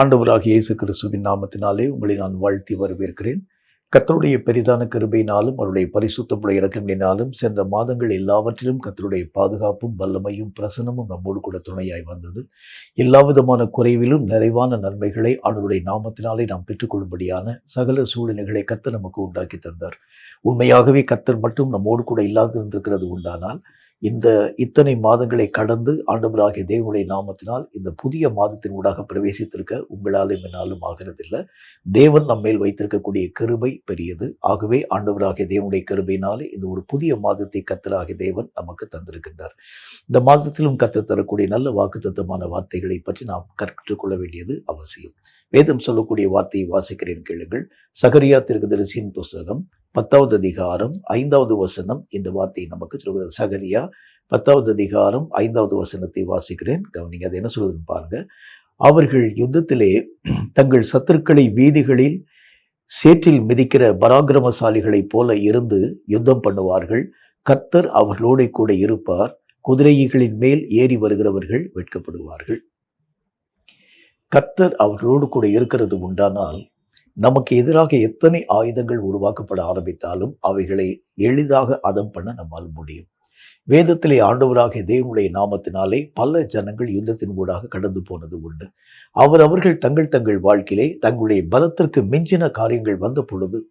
ஆண்டவராகிய இயேசு கிறிஸ்துவின் நாமத்தினாலே உங்களை நான் வாழ்த்தி வரவேற்கிறேன். கர்த்தருடைய பெரிதான கிருபையினாலும் அவருடைய பரிசுத்தமுடைய இரக்கங்களினாலும் சென்ற மாதங்கள் எல்லாவற்றிலும் கர்த்தருடைய பாதுகாப்பும் வல்லமையும் பிரசன்னமும் நம்மோடு கூட துணையாய் வந்தது. எல்லா விதமான குறைவிலும் நிறைவான நன்மைகளை அவருடைய நாமத்தினாலே நாம் பெற்றுக்கொள்ளும்படியான சகல சூழ்நிலைகளை கர்த்தர் நமக்கு உண்டாக்கி தந்தார். உண்மையாகவே கர்த்தர் மட்டும் நம்மோடு கூட இல்லாதிருந்திருக்கிறது உண்டானால் இத்தனை மாதங்களை கடந்து ஆண்டவராகிய தேவனுடைய நாமத்தினால் இந்த புதிய மாதத்தின் ஊடாக பிரவேசித்திருக்க உங்களாலும் என்னாலும் ஆகிறதில்லை. தேவன் நம்மேல் வைத்திருக்கக்கூடிய கிருபை பெரியது. ஆகவே ஆண்டவராகிய தேவனுடைய கிருபையினாலே இந்த ஒரு புதிய மாதத்தை கர்த்தராகிய தேவன் நமக்கு தந்திருக்கின்றார். இந்த மாதத்திலும் கர்த்தர் தரக்கூடிய நல்ல வாக்குத்தத்தமான வார்த்தைகளை பற்றி நாம் கற்றுக்கொள்ள வேண்டியது அவசியம். வேதம் சொல்லக்கூடிய வார்த்தையை வாசிக்கிறேன், கேளுங்கள். சகரியா தீர்க்கதரிசியின் புஸ்தகம் 10வது அதிகாரம் 5வது வசனம் இந்த வார்த்தையை நமக்கு சொல்கிறது. சகரியா 10வது அதிகாரம் 5வது வசனத்தை வாசிக்கிறேன், கவனிங்க. அது என்ன சொல்றதுன்னு பாருங்க. அவர்கள் யுத்தத்திலே தங்கள் சத்துருக்களை வீதிகளில் சேற்றில் மிதிக்கிற பராக்கிரமசாலிகளைப் போல இருந்து யுத்தம் பண்ணுவார்கள். கர்த்தர் அவர்களோடு கூட இருப்பார். குதிரைகளின் மேல் ஏறி வருகிறவர்கள் வெட்கப்படுவார்கள். கர்த்தர் அவர்களோடு கூட இருக்கிறது உண்டானால் நமக்கு எதிராக எத்தனை ஆயுதங்கள் உருவாக்கப்பட ஆரம்பித்தாலும் அவைகளை எளிதாக அதம் பண்ண நம்மால் முடியும். வேதத்திலே ஆண்டவராகிய தேவனுடைய நாமத்தினாலே பல ஜனங்கள் யுத்தத்தின் ஊடாக கடந்து போனது உண்டு. அவர்கள் தங்கள் வாழ்க்கையிலே தங்களுடைய பலத்திற்கு மிஞ்சின காரியங்கள் வந்த பொழுது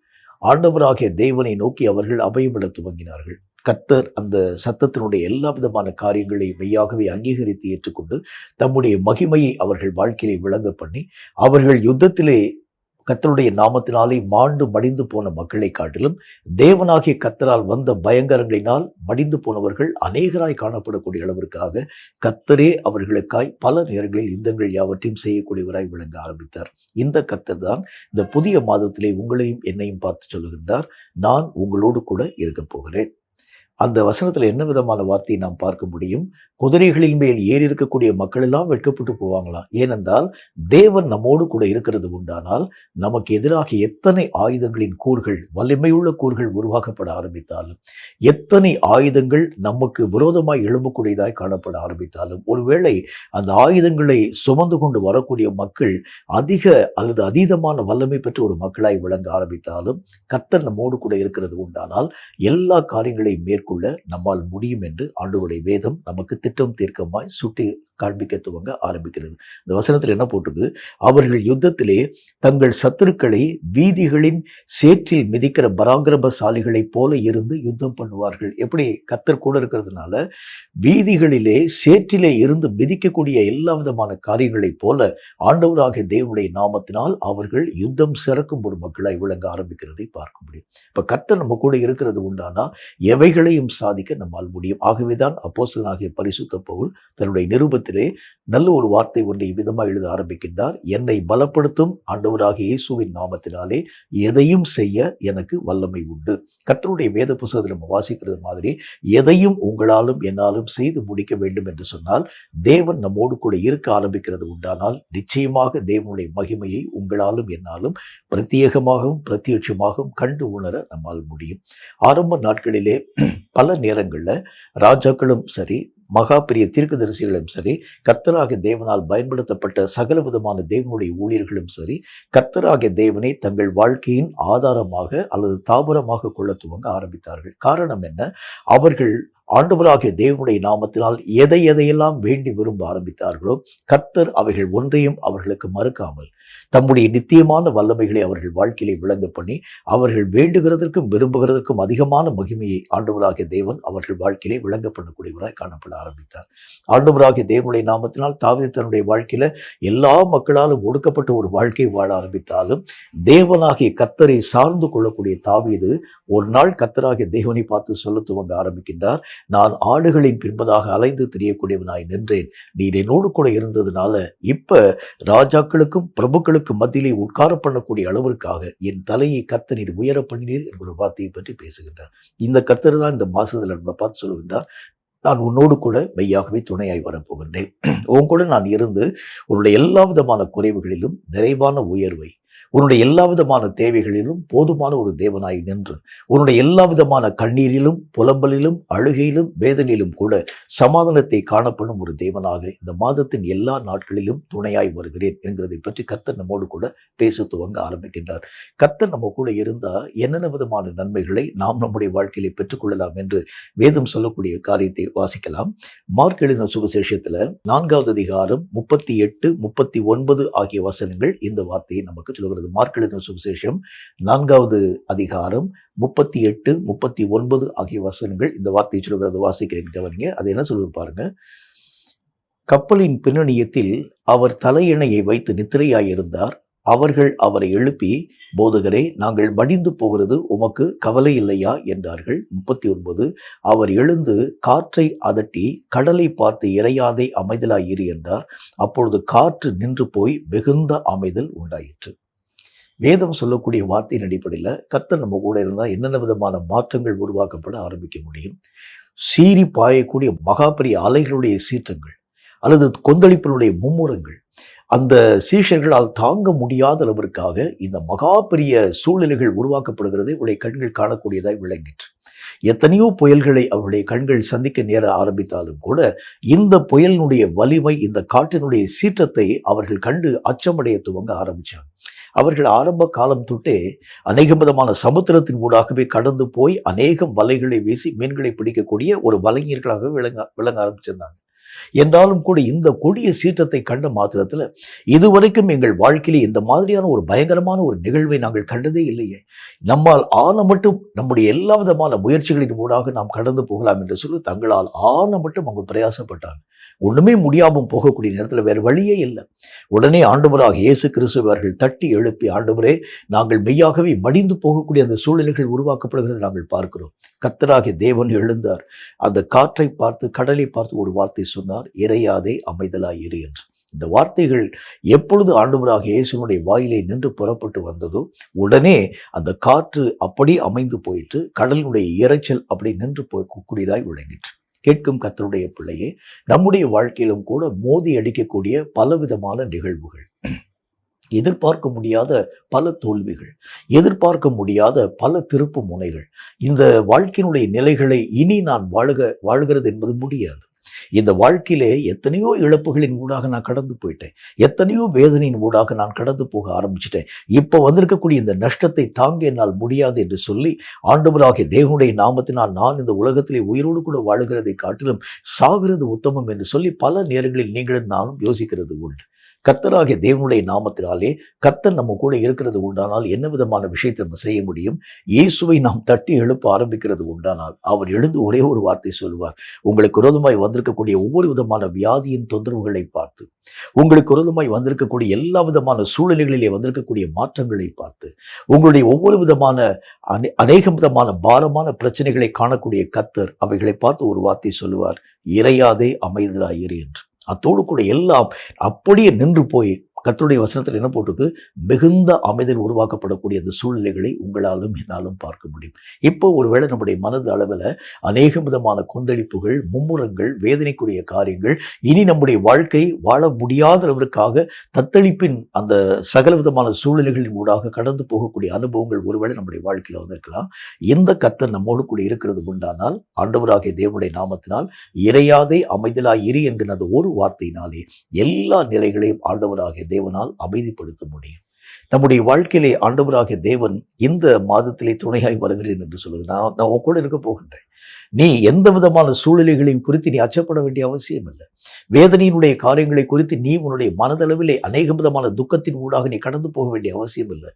ஆண்டவராகிய தேவனை நோக்கி அவர்கள் அபயமிட துவங்கினார்கள். கர்த்தர் அந்த சத்தத்தினுடைய எல்லா விதமான காரியங்களை மெய்யாகவே அங்கீகரித்து ஏற்றுக்கொண்டு தம்முடைய மகிமையை அவர்கள் வாழ்க்கையிலே விளங்க பண்ணி அவர்கள் யுத்தத்திலே கர்த்தருடைய நாமத்தினாலே மாண்டு மடிந்து போன மக்களை காட்டிலும் தேவனாகிய கர்த்தரால் வந்த பயங்கரங்களினால் மடிந்து போனவர்கள் அநேகராய் காணப்படக்கூடிய அளவிற்காக கர்த்தரே அவர்களுக்காய் பல நேரங்களில் யுத்தங்கள் யாவற்றையும் செய்யக்கூடியவராய் விளங்க ஆரம்பித்தார். இந்த கர்த்தர் தான் இந்த புதிய மாதத்திலே உங்களையும் என்னையும் பார்த்து சொல்லுகின்றார், நான் உங்களோடு கூட இருக்க போகிறேன். அந்த வசனத்தில் என்ன விதமான வார்த்தையை நாம் பார்க்க முடியும்? குதிரைகளின் மேல் ஏறி இருக்கக்கூடிய மக்கள் எல்லாம் வெட்கப்பட்டு போவாங்களாம். ஏனென்றால் தேவன் நம்மோடு கூட இருக்கிறது உண்டானால் நமக்கு எதிராக எத்தனை ஆயுதங்களின் கூறுகள், வலிமையுள்ள கூறுகள் உருவாக்கப்பட ஆரம்பித்தாலும், எத்தனை ஆயுதங்கள் நமக்கு விரோதமாய் எழும்பக்கூடியதாய் காணப்பட ஆரம்பித்தாலும், ஒருவேளை அந்த ஆயுதங்களை சுமந்து கொண்டு வரக்கூடிய மக்கள் அதிக அல்லது அதீதமான வல்லமை பெற்ற ஒரு மக்களாய் விளங்க ஆரம்பித்தாலும், கர்த்தர் நம்மோடு கூட இருக்கிறது உண்டானால் எல்லா காரியங்களையும் மேற்கொள்ள நம்மால் முடியும் என்று ஆண்டவருடைய வேதம் நமக்கு திட்டம் தீர்க்கமாய் சுட்டி காண்பிக்க துவங்க ஆரம்பிக்கிறது. இந்த வசனத்தில் என்ன போட்டிருக்கு? அவர்கள் யுத்தத்திலே தங்கள் சத்துருக்களை வீதிகளின் சேற்றில் மிதிக்கிற பராக்கிரமசாலிகளைப் போல இருந்து யுத்தம் பண்ணுவார்கள். எப்படி? கர்த்தர் கூட இருக்கிறதுனால வீதிகளிலே சேற்றிலே இருந்து மிதிக்கக்கூடிய எல்லா விதமான காரியங்களைப் போல ஆண்டவராகிய தேவனுடைய நாமத்தினால் அவர்கள் யுத்தம் சிறக்கும் ஒரு மக்களாய் விளங்க ஆரம்பிக்கிறதை பார்க்க முடியும். இப்ப கர்த்தர் நம்ம கூட இருக்கிறது உண்டானா எவைகளையும் சாதிக்க நம்மால் முடியும். ஆகவேதான் அப்போஸ்தலனாகிய பரிசுத்த பவுல் தன்னுடைய நிருபத்திலே நல்ல ஒரு வார்த்தை ஒன்றை விதமாக எழுத ஆரம்பிக்கின்றார். என்னை பலப்படுத்தும் ஆண்டவராகிய இயேசுவின் நாமத்தினாலே எதையும் செய்ய எனக்கு வல்லமை உண்டு. கர்த்தருடைய வேத புத்தகத்தில் நம்ம வாசிக்கிறது மாதிரி எதையும் உங்களாலும் என்னாலும் செய்து முடிக்க வேண்டும் என்று சொன்னால் தேவன் நம்மோடு கூட இருக்க ஆரம்பிக்கிறது உண்டானால் நிச்சயமாக தேவனுடைய மகிமையை உங்களாலும் என்னாலும் பிரத்யேகமாகவும் பிரத்யட்சமாகவும் கண்டு உணர நம்மால் முடியும். ஆரம்ப நாட்களிலே பல நேரங்களில் ராஜாக்களும் சரி, மகா பெரிய தீர்க்கதரிசிகளும் சரி, கர்த்தராகிய தேவனால் பயன்படுத்தப்பட்ட சகல விதமான தேவனுடைய ஊழியர்களும் சரி, கர்த்தராகிய தேவனை தங்கள் வாழ்க்கையின் ஆதாரமாக அல்லது தாபரமாக கொள்ள துவங்க ஆரம்பித்தார்கள். காரணம் என்ன? அவர்கள் ஆண்டவராகிய தேவனுடைய நாமத்தினால் எதையெல்லாம் வேண்டி விரும்ப ஆரம்பித்தார்களோ கர்த்தர் அவைகள் ஒன்றையும் அவர்களுக்கு மறுக்காமல் தம்முடைய நித்தியமான வல்லமைகளை அவர்கள் வாழ்க்கையிலே விளங்க பண்ணி அவர்கள் வேண்டுகிறதற்கும் விரும்புகிறதற்கும் அதிகமான மகிமையை ஆண்டவராகிய தேவன் அவர்கள் வாழ்க்கையிலே விளங்க பண்ணக்கூடியவராய் காணப்பட ஆரம்பித்தார். ஆண்டவராகிய தேவனுடைய நாமத்தினால் தாவீது தன்னுடைய வாழ்க்கையில எல்லா மக்களாலும் ஒடுக்கப்பட்ட ஒரு வாழ்க்கையை வாழ ஆரம்பித்தாலும் தேவனாகிய கர்த்தரை சார்ந்து கொள்ளக்கூடிய தாவீது ஒரு நாள் கர்த்தராகிய தேவனை பார்த்து சொல்ல துவங்க ஆரம்பிக்கின்றார். நான் ஆடுகளின் பின்பதாக அலைந்து திரியக்கூடியவனாய் நின்றேன். நீர் என்னோடு கூட இருந்ததுனால இப்ப ராஜாக்களுக்கும் பிரபுக்களுக்கும் மத்தியிலே உட்கார பண்ணக்கூடிய அளவிற்காக என் தலையை கர்த்தர் நீர் உயர பண்ணினீர் என்கிற வார்த்தையை பற்றி பேசுகின்றார். இந்த கர்த்தர் தான் இந்த மாசத்துல நம்மளை பார்த்து சொல்லுகின்றார், நான் உன்னோடு கூட மெய்யாகவே துணையாய் வரப்போகின்றேன். உன் கூட நான் இருந்து உன்னுடைய எல்லா விதமான குறைவுகளிலும் நிறைவான உயர்வை, உன்னுடைய எல்லா விதமான தேவைகளிலும் போதுமான ஒரு தேவனாய் நின்று உன்னுடைய எல்லா விதமான கண்ணீரிலும் புலம்பலிலும் அழுகையிலும் வேதனையிலும் கூட சமாதானத்தை காணப்படும் ஒரு தேவனாக இந்த மாதத்தின் எல்லா நாட்களிலும் துணையாய் வருகிறேன் என்கிறதை பற்றி கர்த்தர் நம்மோடு கூட பேச துவங்க ஆரம்பிக்கின்றார். கர்த்தர் நம்ம கூட இருந்தால் என்னென்ன விதமான நன்மைகளை நாம் நம்முடைய வாழ்க்கையிலே பெற்றுக்கொள்ளலாம் என்று வேதம் சொல்லக்கூடிய காரியத்தை வாசிக்கலாம். மார்க் எழுதின சுவிசேஷத்தில் 4வது அதிகாரம் 38, 39 ஆகிய வசனங்கள் இந்த வார்த்தையை நமக்கு சொல்கிறது. மார்க் எழுதின சுவிசேஷம் 4வது அதிகாரம் 38, 39 ஆகிய வசனங்கள் இந்த வார்த்தையை சொல்கிறது. வாசிக்கிறேன், கவனிங்க. அது என்ன சொல்லுவது பாருங்க. கப்பலின் பின்னணியத்தில் அவர் தலையணையை வைத்து நித்திரையாயிருந்தார். அவர்கள் அவரை எழுப்பி, போதகரே, நாங்கள் மடிந்து போகிறது உமக்கு கவலை இல்லையா என்றார்கள். 39, அவர் எழுந்து காற்றை அதட்டி கடலை பார்த்து இறையாதே அமைதலாயிரு என்றார். அப்பொழுது காற்று நின்று போய் மிகுந்த அமைதல் உண்டாயிற்று. வேதம் சொல்லக்கூடிய வார்த்தையின் அடிப்படையில் கர்த்தர் நம்ம கூட இருந்தால் என்னென்ன விதமான மாற்றங்கள் உருவாக்கப்பட ஆரம்பிக்க முடியும். சீறி பாயக்கூடிய மகாபெரிய அலைகளுடைய சீற்றங்கள் அல்லது கொந்தளிப்பினுடைய மும்முரங்கள் அந்த சீஷர்களால் தாங்க முடியாத அளவிற்காக இந்த மகா பெரிய சூழ்நிலைகள் உருவாக்கப்படுகிறதை அவருடைய கண்கள் காணக்கூடியதாய் விளங்கிற்று. எத்தனையோ புயல்களை அவருடைய கண்கள் சந்திக்க நேர ஆரம்பித்தாலும் கூட இந்த புயலினுடைய வலிமை, இந்த காற்றினுடைய சீற்றத்தை அவர்கள் கண்டு அச்சமடைய துவங்க ஆரம்பித்தாங்க. அவர்கள் ஆரம்ப காலம் தொட்டே அநேக விதமான சமுத்திரத்தின் ஊடாகவே கடந்து போய் அநேகம் வலைகளை வீசி மீன்களை பிடிக்கக்கூடிய ஒரு வலைஞர்களாக விளங்க ஆரம்பிச்சிருந்தாங்க. என்றாலும் கூட இந்த கொடிய சீற்றத்தை கண்ட மாத்திரத்தில் இதுவரைக்கும் எங்கள் வாழ்க்கையிலே இந்த மாதிரியான ஒரு பயங்கரமான ஒரு நிகழ்வை நாங்கள் கண்டதே இல்லையே, நம்மால் ஆன மட்டும் நம்முடைய எல்லா விதமான முயற்சிகளின் ஊடாக நாம் கடந்து போகலாம் என்று சொல்லி தங்களால் ஆன மட்டும் அவங்க பிரயாசப்பட்டாங்க. ஒன்றுமே முடியாமல் போகக்கூடிய நேரத்தில் வேறு வழியே இல்லை. உடனே ஆண்டவராக இயேசு கிறிஸ்துவை அவர்கள் தட்டி எழுப்பி, ஆண்டவரே, நாங்கள் மெய்யாகவே மடிந்து போகக்கூடிய அந்த சூழ்நிலைகள் உருவாக்கப்படுகிறது நாங்கள் பார்க்கிறோம். கர்த்தராகிய தேவன் எழுந்தார். அந்த காற்றை பார்த்து கடலை பார்த்து ஒரு வார்த்தை சொன்னார், இறையாதே அமைதலாயிரு என்று. இந்த வார்த்தைகள் எப்பொழுது ஆண்டவராக இயேசுனுடைய வாயிலை நின்று புறப்பட்டு வந்ததோ உடனே அந்த காற்று அப்படி அமைந்து போயிட்டு கடலினுடைய இரைச்சல் அப்படி நின்று போகக்கூடியதாய் விளங்கிற்று. கேட்கும் கர்த்தருடைய பிள்ளையே, நம்முடைய வாழ்க்கையிலும் கூட மோதி அடிக்கக்கூடிய பலவிதமான நிகழ்வுகள், எதிர்பார்க்க முடியாத பல தோல்விகள், எதிர்பார்க்க முடியாத பல திருப்பு முனைகள், இந்த வாழ்க்கையினுடைய நிலைகளை இனி நான் வாழுகிறது என்பது முடியாது. இந்த வாழ்க்கையிலே எத்தனையோ இழப்புகளின் ஊடாக நான் கடந்து போயிட்டேன், எத்தனையோ வேதனையின் ஊடாக நான் கடந்து போக ஆரம்பிச்சிட்டேன். இப்போ வந்திருக்கக்கூடிய இந்த நஷ்டத்தை தாங்க என்னால் முடியாது என்று சொல்லி ஆண்டவராகிய தேவனுடைய நாமத்தினால் நான் இந்த உலகத்திலே உயிரோடு கூட வாழுகிறதை காட்டிலும் சாகிறது உத்தமம் என்று சொல்லி பல நேரங்களில் நீங்களும் நானும் யோசிக்கிறது உண்டு. கர்த்தராகிய தேவனுடைய நாமத்தினாலே கர்த்தர் நம்ம கூட இருக்கிறது உண்டானால் என்ன விதமான விஷயத்தை நம்ம செய்ய முடியும்? இயேசுவை நாம் தட்டி எழுப்ப ஆரம்பிக்கிறது உண்டானால் அவர் எழுந்து ஒரே ஒரு வார்த்தை சொல்வார். உங்களுக்கு விரோதமாய் வந்திருக்கக்கூடிய ஒவ்வொரு விதமான வியாதியின் தொந்தரவுகளை பார்த்து, உங்களுக்கு விரோதமாய் வந்திருக்கக்கூடிய எல்லா விதமான சூழ்நிலைகளிலே வந்திருக்கக்கூடிய மாற்றங்களை பார்த்து, உங்களுடைய ஒவ்வொரு விதமான அநேக விதமான பாரமான பிரச்சனைகளை காணக்கூடிய கர்த்தர் அவைகளை பார்த்து ஒரு வார்த்தை சொல்லுவார், இறையாதே அமைதலாயிரு என்று. அத்தோடு கூட எல்லாம் அப்படியே நின்று போய் கர்த்தருடைய வசனத்தில் என்ன போட்டிருக்கு? மிகுந்த அமைதல் உருவாக்கப்படக்கூடிய அந்த சூழ்நிலைகளை உங்களாலும் என்னாலும் பார்க்க முடியும். இப்போ ஒருவேளை நம்முடைய மனது அளவில் அநேக விதமான கொந்தளிப்புகள், மும்முரங்கள், வேதனைக்குரிய காரியங்கள், இனி நம்முடைய வாழ்க்கை வாழ முடியாத அளவிற்காக தத்தளிப்பின் அந்த சகல விதமான சூழ்நிலைகளின் ஊடாக கடந்து போகக்கூடிய அனுபவங்கள் ஒருவேளை நம்முடைய வாழ்க்கையில் வந்திருக்கலாம். இந்த கர்த்தர் நம்மோடு கூட இருக்கிறது உண்டானால் ஆண்டவராகிய தேவனுடைய நாமத்தினால் இறையாதே அமைதலாய் இரு என்கிற அந்த ஒரு வார்த்தையினாலே எல்லா நிலைகளையும் ஆண்டவராகிய தேவனால் அமைதிப்படுத்த முடியும். நம்முடைய வாழ்க்கையிலே ஆண்டவராகிய தேவன் இந்த மாதத்திலே துணையாய் வருகிறேன் என்று சொல்லுது. நான் உன் கூட இருக்க போகின்றேன். நீ எந்த விதமான சூழ்நிலைகளையும் குறித்து நீ அச்சப்பட வேண்டிய அவசியம் இல்லை. வேதனையினுடைய காரியங்களை குறித்து நீ உன்னுடைய மனதளவிலே அநேக விதமான துக்கத்தின் ஊடாக நீ கடந்து போக வேண்டிய அவசியம் இல்லை.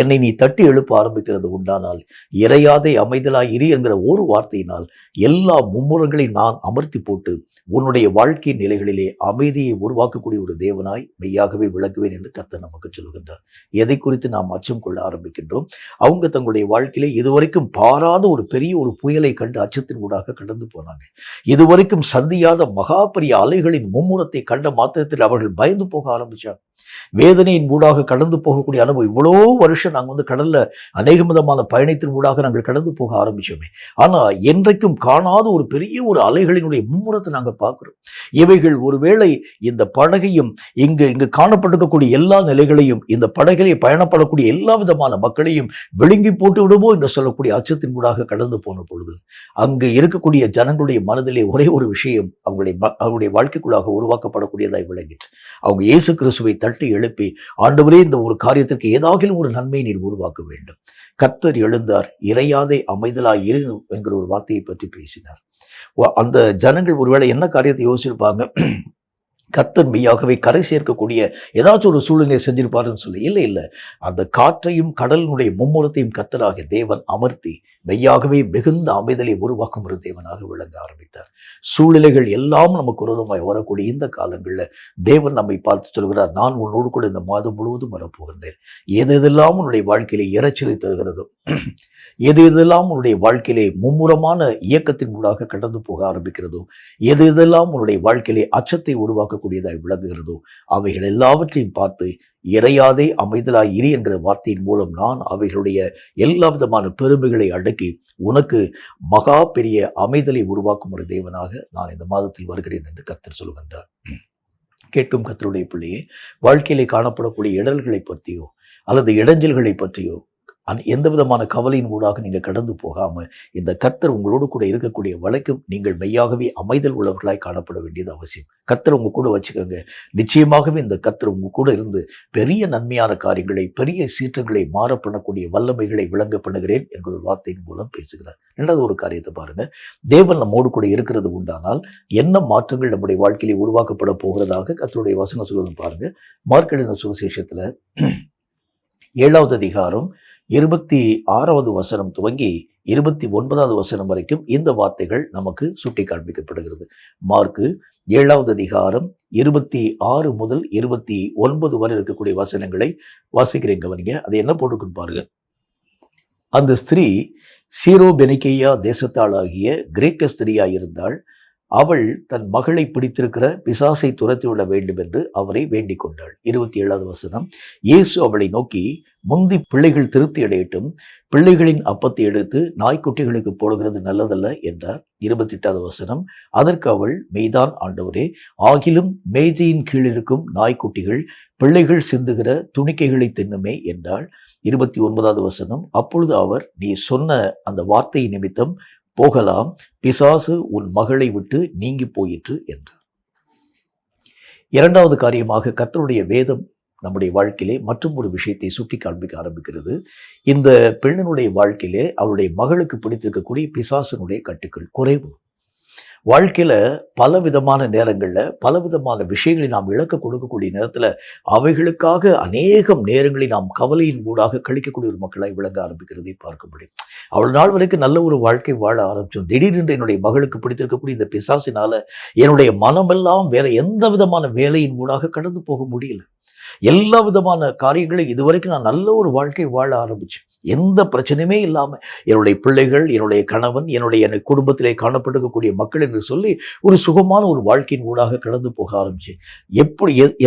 என்னை நீ தட்டி எழுப்ப ஆரம்பிக்கிறது உண்டானால் இறையாதே அமைதலாய் இரு என்கிற ஒரு வார்த்தையினால் எல்லா மும்முரங்களையும் நான் அமர்த்தி போட்டு உன்னுடைய வாழ்க்கை நிலைகளிலே அமைதியை உருவாக்கக்கூடிய ஒரு தேவனாய் மெய்யாகவே விளக்குவேன் என்று கர்த்தர் நமக்கு சொல்கின்றார். எதை குறித்து நாம் அச்சம் கொள்ள ஆரம்பிக்கின்றோம்? அவங்க தங்களுடைய வாழ்க்கையிலே இதுவரைக்கும் பாராத ஒரு பெரிய ஒரு புயலை கண்டு அச்சத்தின் ஊடாக கடந்து போனாங்க. இதுவரைக்கும் சந்தியாத மகா பெரிய அலைகளின் மும்முரத்தை கண்ட மாத்திரத்தில் அவர்கள் பயந்து போக ஆரம்பிச்சாங்க. வேதனையின் ஊடாக கடந்து போகக்கூடிய அனுபவம். இவ்வளோ வருஷம் நாங்கள் கடல்ல அநேக விதமான பயணத்தின் ஊடாக நாங்கள் கடந்து போக ஆரம்பிச்சோமே, ஆனா என்றைக்கும் காணாத ஒரு பெரிய ஒரு அலைகளினுடைய மும்முரத்தை நாங்கள் பார்க்கிறோம். இவைகள் ஒருவேளை இந்த படகையும் இங்கு காணப்பட்டிருக்கக்கூடிய எல்லா நிலைகளையும், இந்த படகிலே பயணப்படக்கூடிய எல்லா விதமான மக்களையும் விழுங்கி போட்டு விடுமோ என்று சொல்லக்கூடிய அச்சத்தின் ஊடாக கடந்து போன பொழுது, அங்கு இருக்கக்கூடிய ஜனங்களுடைய மனதிலே ஒரே ஒரு விஷயம் அவங்களுடைய வாழ்க்கைக்குள்ளாக உருவாக்கப்படக்கூடியதாய் விளங்கிட்டு, அவங்க இயேசு கிறிஸ்துவை தட்டி எழுப்பி, ஆண்டவரே இந்த ஒரு காரியத்திற்கு ஏதாகிலும் ஒரு நன்மை நீர் உருவாக்க வேண்டும். கர்த்தர் எழுந்தார், இறையாதே அமைதலாய் இரு என்கிற ஒரு வார்த்தையை பற்றி பேசினார். அந்த ஜனங்கள் ஒருவேளை என்ன காரியத்தை யோசிச்சிருப்பாங்க, கர்த்தர் மெய்யாகவே கரை சேர்க்கக்கூடிய ஏதாச்சும் ஒரு சூழ்நிலையை செஞ்சிருப்பாருன்னு சொல்லி. இல்லை, அந்த காற்றையும் கடலினுடைய மும்முரத்தையும் கர்த்தராகிய தேவன் அமர்த்தி மெய்யாகவே மிகுந்த அமைதலை உருவாக்கும் ஒரு தேவனாக விளங்க ஆரம்பித்தார். சூழ்நிலைகள் எல்லாம் நமக்கு விரோதமாய் வரக்கூடிய இந்த காலங்களில் தேவன் நம்மை பார்த்து சொல்கிறார், நான் உன்னோடு கூட இந்த மாதம் முழுவதும் வரப்போகின்றேன். எதெல்லாம் உன்னுடைய வாழ்க்கையிலே இறைச்சலை தருகிறதோ, எதெல்லாம் உன்னுடைய வாழ்க்கையிலே மும்முரமான இயக்கத்தின் ஊடாக கடந்து போக ஆரம்பிக்கிறதோ, எதெல்லாம் உன்னுடைய வாழ்க்கையிலே அச்சத்தை உருவாக்கக்கூடியதாய் விளங்குகிறதோ, அவைகள் எல்லாவற்றையும் பார்த்து இறையாதே அமைதலாய் இரு என்கிற வார்த்தையின் மூலம் நான் அவைகளுடைய எல்லா விதமான பெருமைகளை அடக்கி உனக்கு மகா பெரிய அமைதலை உருவாக்கும் ஒரு தேவனாக நான் இந்த மாதத்தில் வருகிறேன் என்று கர்த்தர் சொல்கின்றார். கேட்கும் கர்த்தருடைய பிள்ளையே, வாழ்க்கையிலே காணப்படக்கூடிய இடர்களை பற்றியோ அல்லது இடைஞ்சல்களை பற்றியோ எந்த விதமான கவலையின் ஊடாக நீங்கள் கடந்து போகாமல் இந்த கர்த்தர் உங்களோடு கூட இருக்கக்கூடிய வரைக்கும் நீங்கள் மெய்யாகவே அமைதல் உள்ளவர்களாய் காணப்பட வேண்டியது அவசியம். கர்த்தர் உங்க கூட வச்சுக்கோங்க. நிச்சயமாகவே இந்த கர்த்தர் உங்க கூட இருந்து பெரிய நன்மையான காரியங்களை, பெரிய சீற்றங்களை மாற பண்ணக்கூடிய வல்லமைகளை விளங்க பண்ணுகிறேன் என்கிற ஒரு வார்த்தையின் மூலம் பேசுகிறார். ரெண்டாவது ஒரு காரியத்தை பாருங்க, தேவன் நம்மோடு கூட இருக்கிறது உண்டானால் என்ன மாற்றங்கள் நம்முடைய வாழ்க்கையிலே உருவாக்கப்பட போகிறதாக கர்த்தருடைய வசனம் சொல்வதும் பாருங்க. மார்க் எழுதின சுவிசேஷத்துல 7வது அதிகாரம் 26வது வசனம் துவங்கி 29வது வசனம் வரைக்கும் இந்த வார்த்தைகள் நமக்கு சுட்டி காண்பிக்கப்படுகிறது. மார்க்கு 7வது அதிகாரம் 26 முதல் 29 வரை இருக்கக்கூடிய வசனங்களை வாசிக்கிறேன், கவனிங்க. அது என்ன போட்டுக்குன்னு பாருங்க. அந்த ஸ்திரீ சீரோபெனிகேயா தேசத்தாளாகிய கிரேக்க ஸ்திரீயாயிருந்தாள். அவள் தன் மகளை பிடித்திருக்கிற பிசாசை துரத்திவிட வேண்டும் என்று அவரை வேண்டிக் கொண்டாள். 27வது வசனம், இயேசு அவளை நோக்கி, முந்தி பிள்ளைகள் திருப்தி அடையட்டும், பிள்ளைகளின் அப்பத்தை எடுத்து நாய்க்குட்டிகளுக்கு போடுகிறது நல்லதல்ல என்றார். 28வது வசனம், அதற்கு அவள், மெய்தான் ஆண்டவரே, ஆகிலும் மேஜையின் கீழ் இருக்கும் நாய்க்குட்டிகள் பிள்ளைகள் சிந்துகிற துணிக்கைகளை தின்னுமே என்றாள். 29வது வசனம், அப்பொழுது அவர், நீ சொன்ன அந்த வார்த்தை நிமித்தம் போகலாம், பிசாசு உன் மகளை விட்டு நீங்கி போயிற்று என்றார். இரண்டாவது காரியமாக கர்த்தருடைய வேதம் நம்முடைய வாழ்க்கையிலே மற்றும் ஒரு விஷயத்தை சுட்டி காண்பிக்க ஆரம்பிக்கிறது. இந்த பெண்ணினுடைய வாழ்க்கையிலே அவருடைய மகளுக்கு பிடித்திருக்கக்கூடிய பிசாசனுடைய கட்டுக்கள் குறைவு. வாழ்க்கையில் பல விதமான நேரங்களில் பல விதமான விஷயங்களை நாம் இழக்க கொடுக்கக்கூடிய நேரத்தில் அவைகளுக்காக அநேகம் நேரங்களை நாம் கவலையின் ஊடாக கழிக்கக்கூடிய ஒரு மக்களாய் விளங்க ஆரம்பிக்கிறதை பார்க்க முடியும். அவள் நாள் வரைக்கும் நல்ல ஒரு வாழ்க்கை வாழ ஆரம்பித்தோம். திடீரென்று என்னுடைய மகளுக்கு பிடித்திருக்கக்கூடிய இந்த பிசாசினால என்னுடைய மனமெல்லாம் வேற எந்த விதமான வேலையின் ஊடாக கடந்து போக முடியல. எல்லா விதமான காரியங்களையும் இதுவரைக்கும் நான் நல்ல ஒரு வாழ்க்கை வாழ ஆரம்பித்தேன். எந்த பிரச்சனையுமே இல்லாமல் என்னுடைய பிள்ளைகள், என்னுடைய கணவன், என்னுடைய குடும்பத்திலே காணப்பட்டிருக்கக்கூடிய மக்கள் என்று சொல்லி ஒரு சுகமான ஒரு வாழ்க்கையின் ஊடாக கடந்து போக ஆரம்பித்தேன்.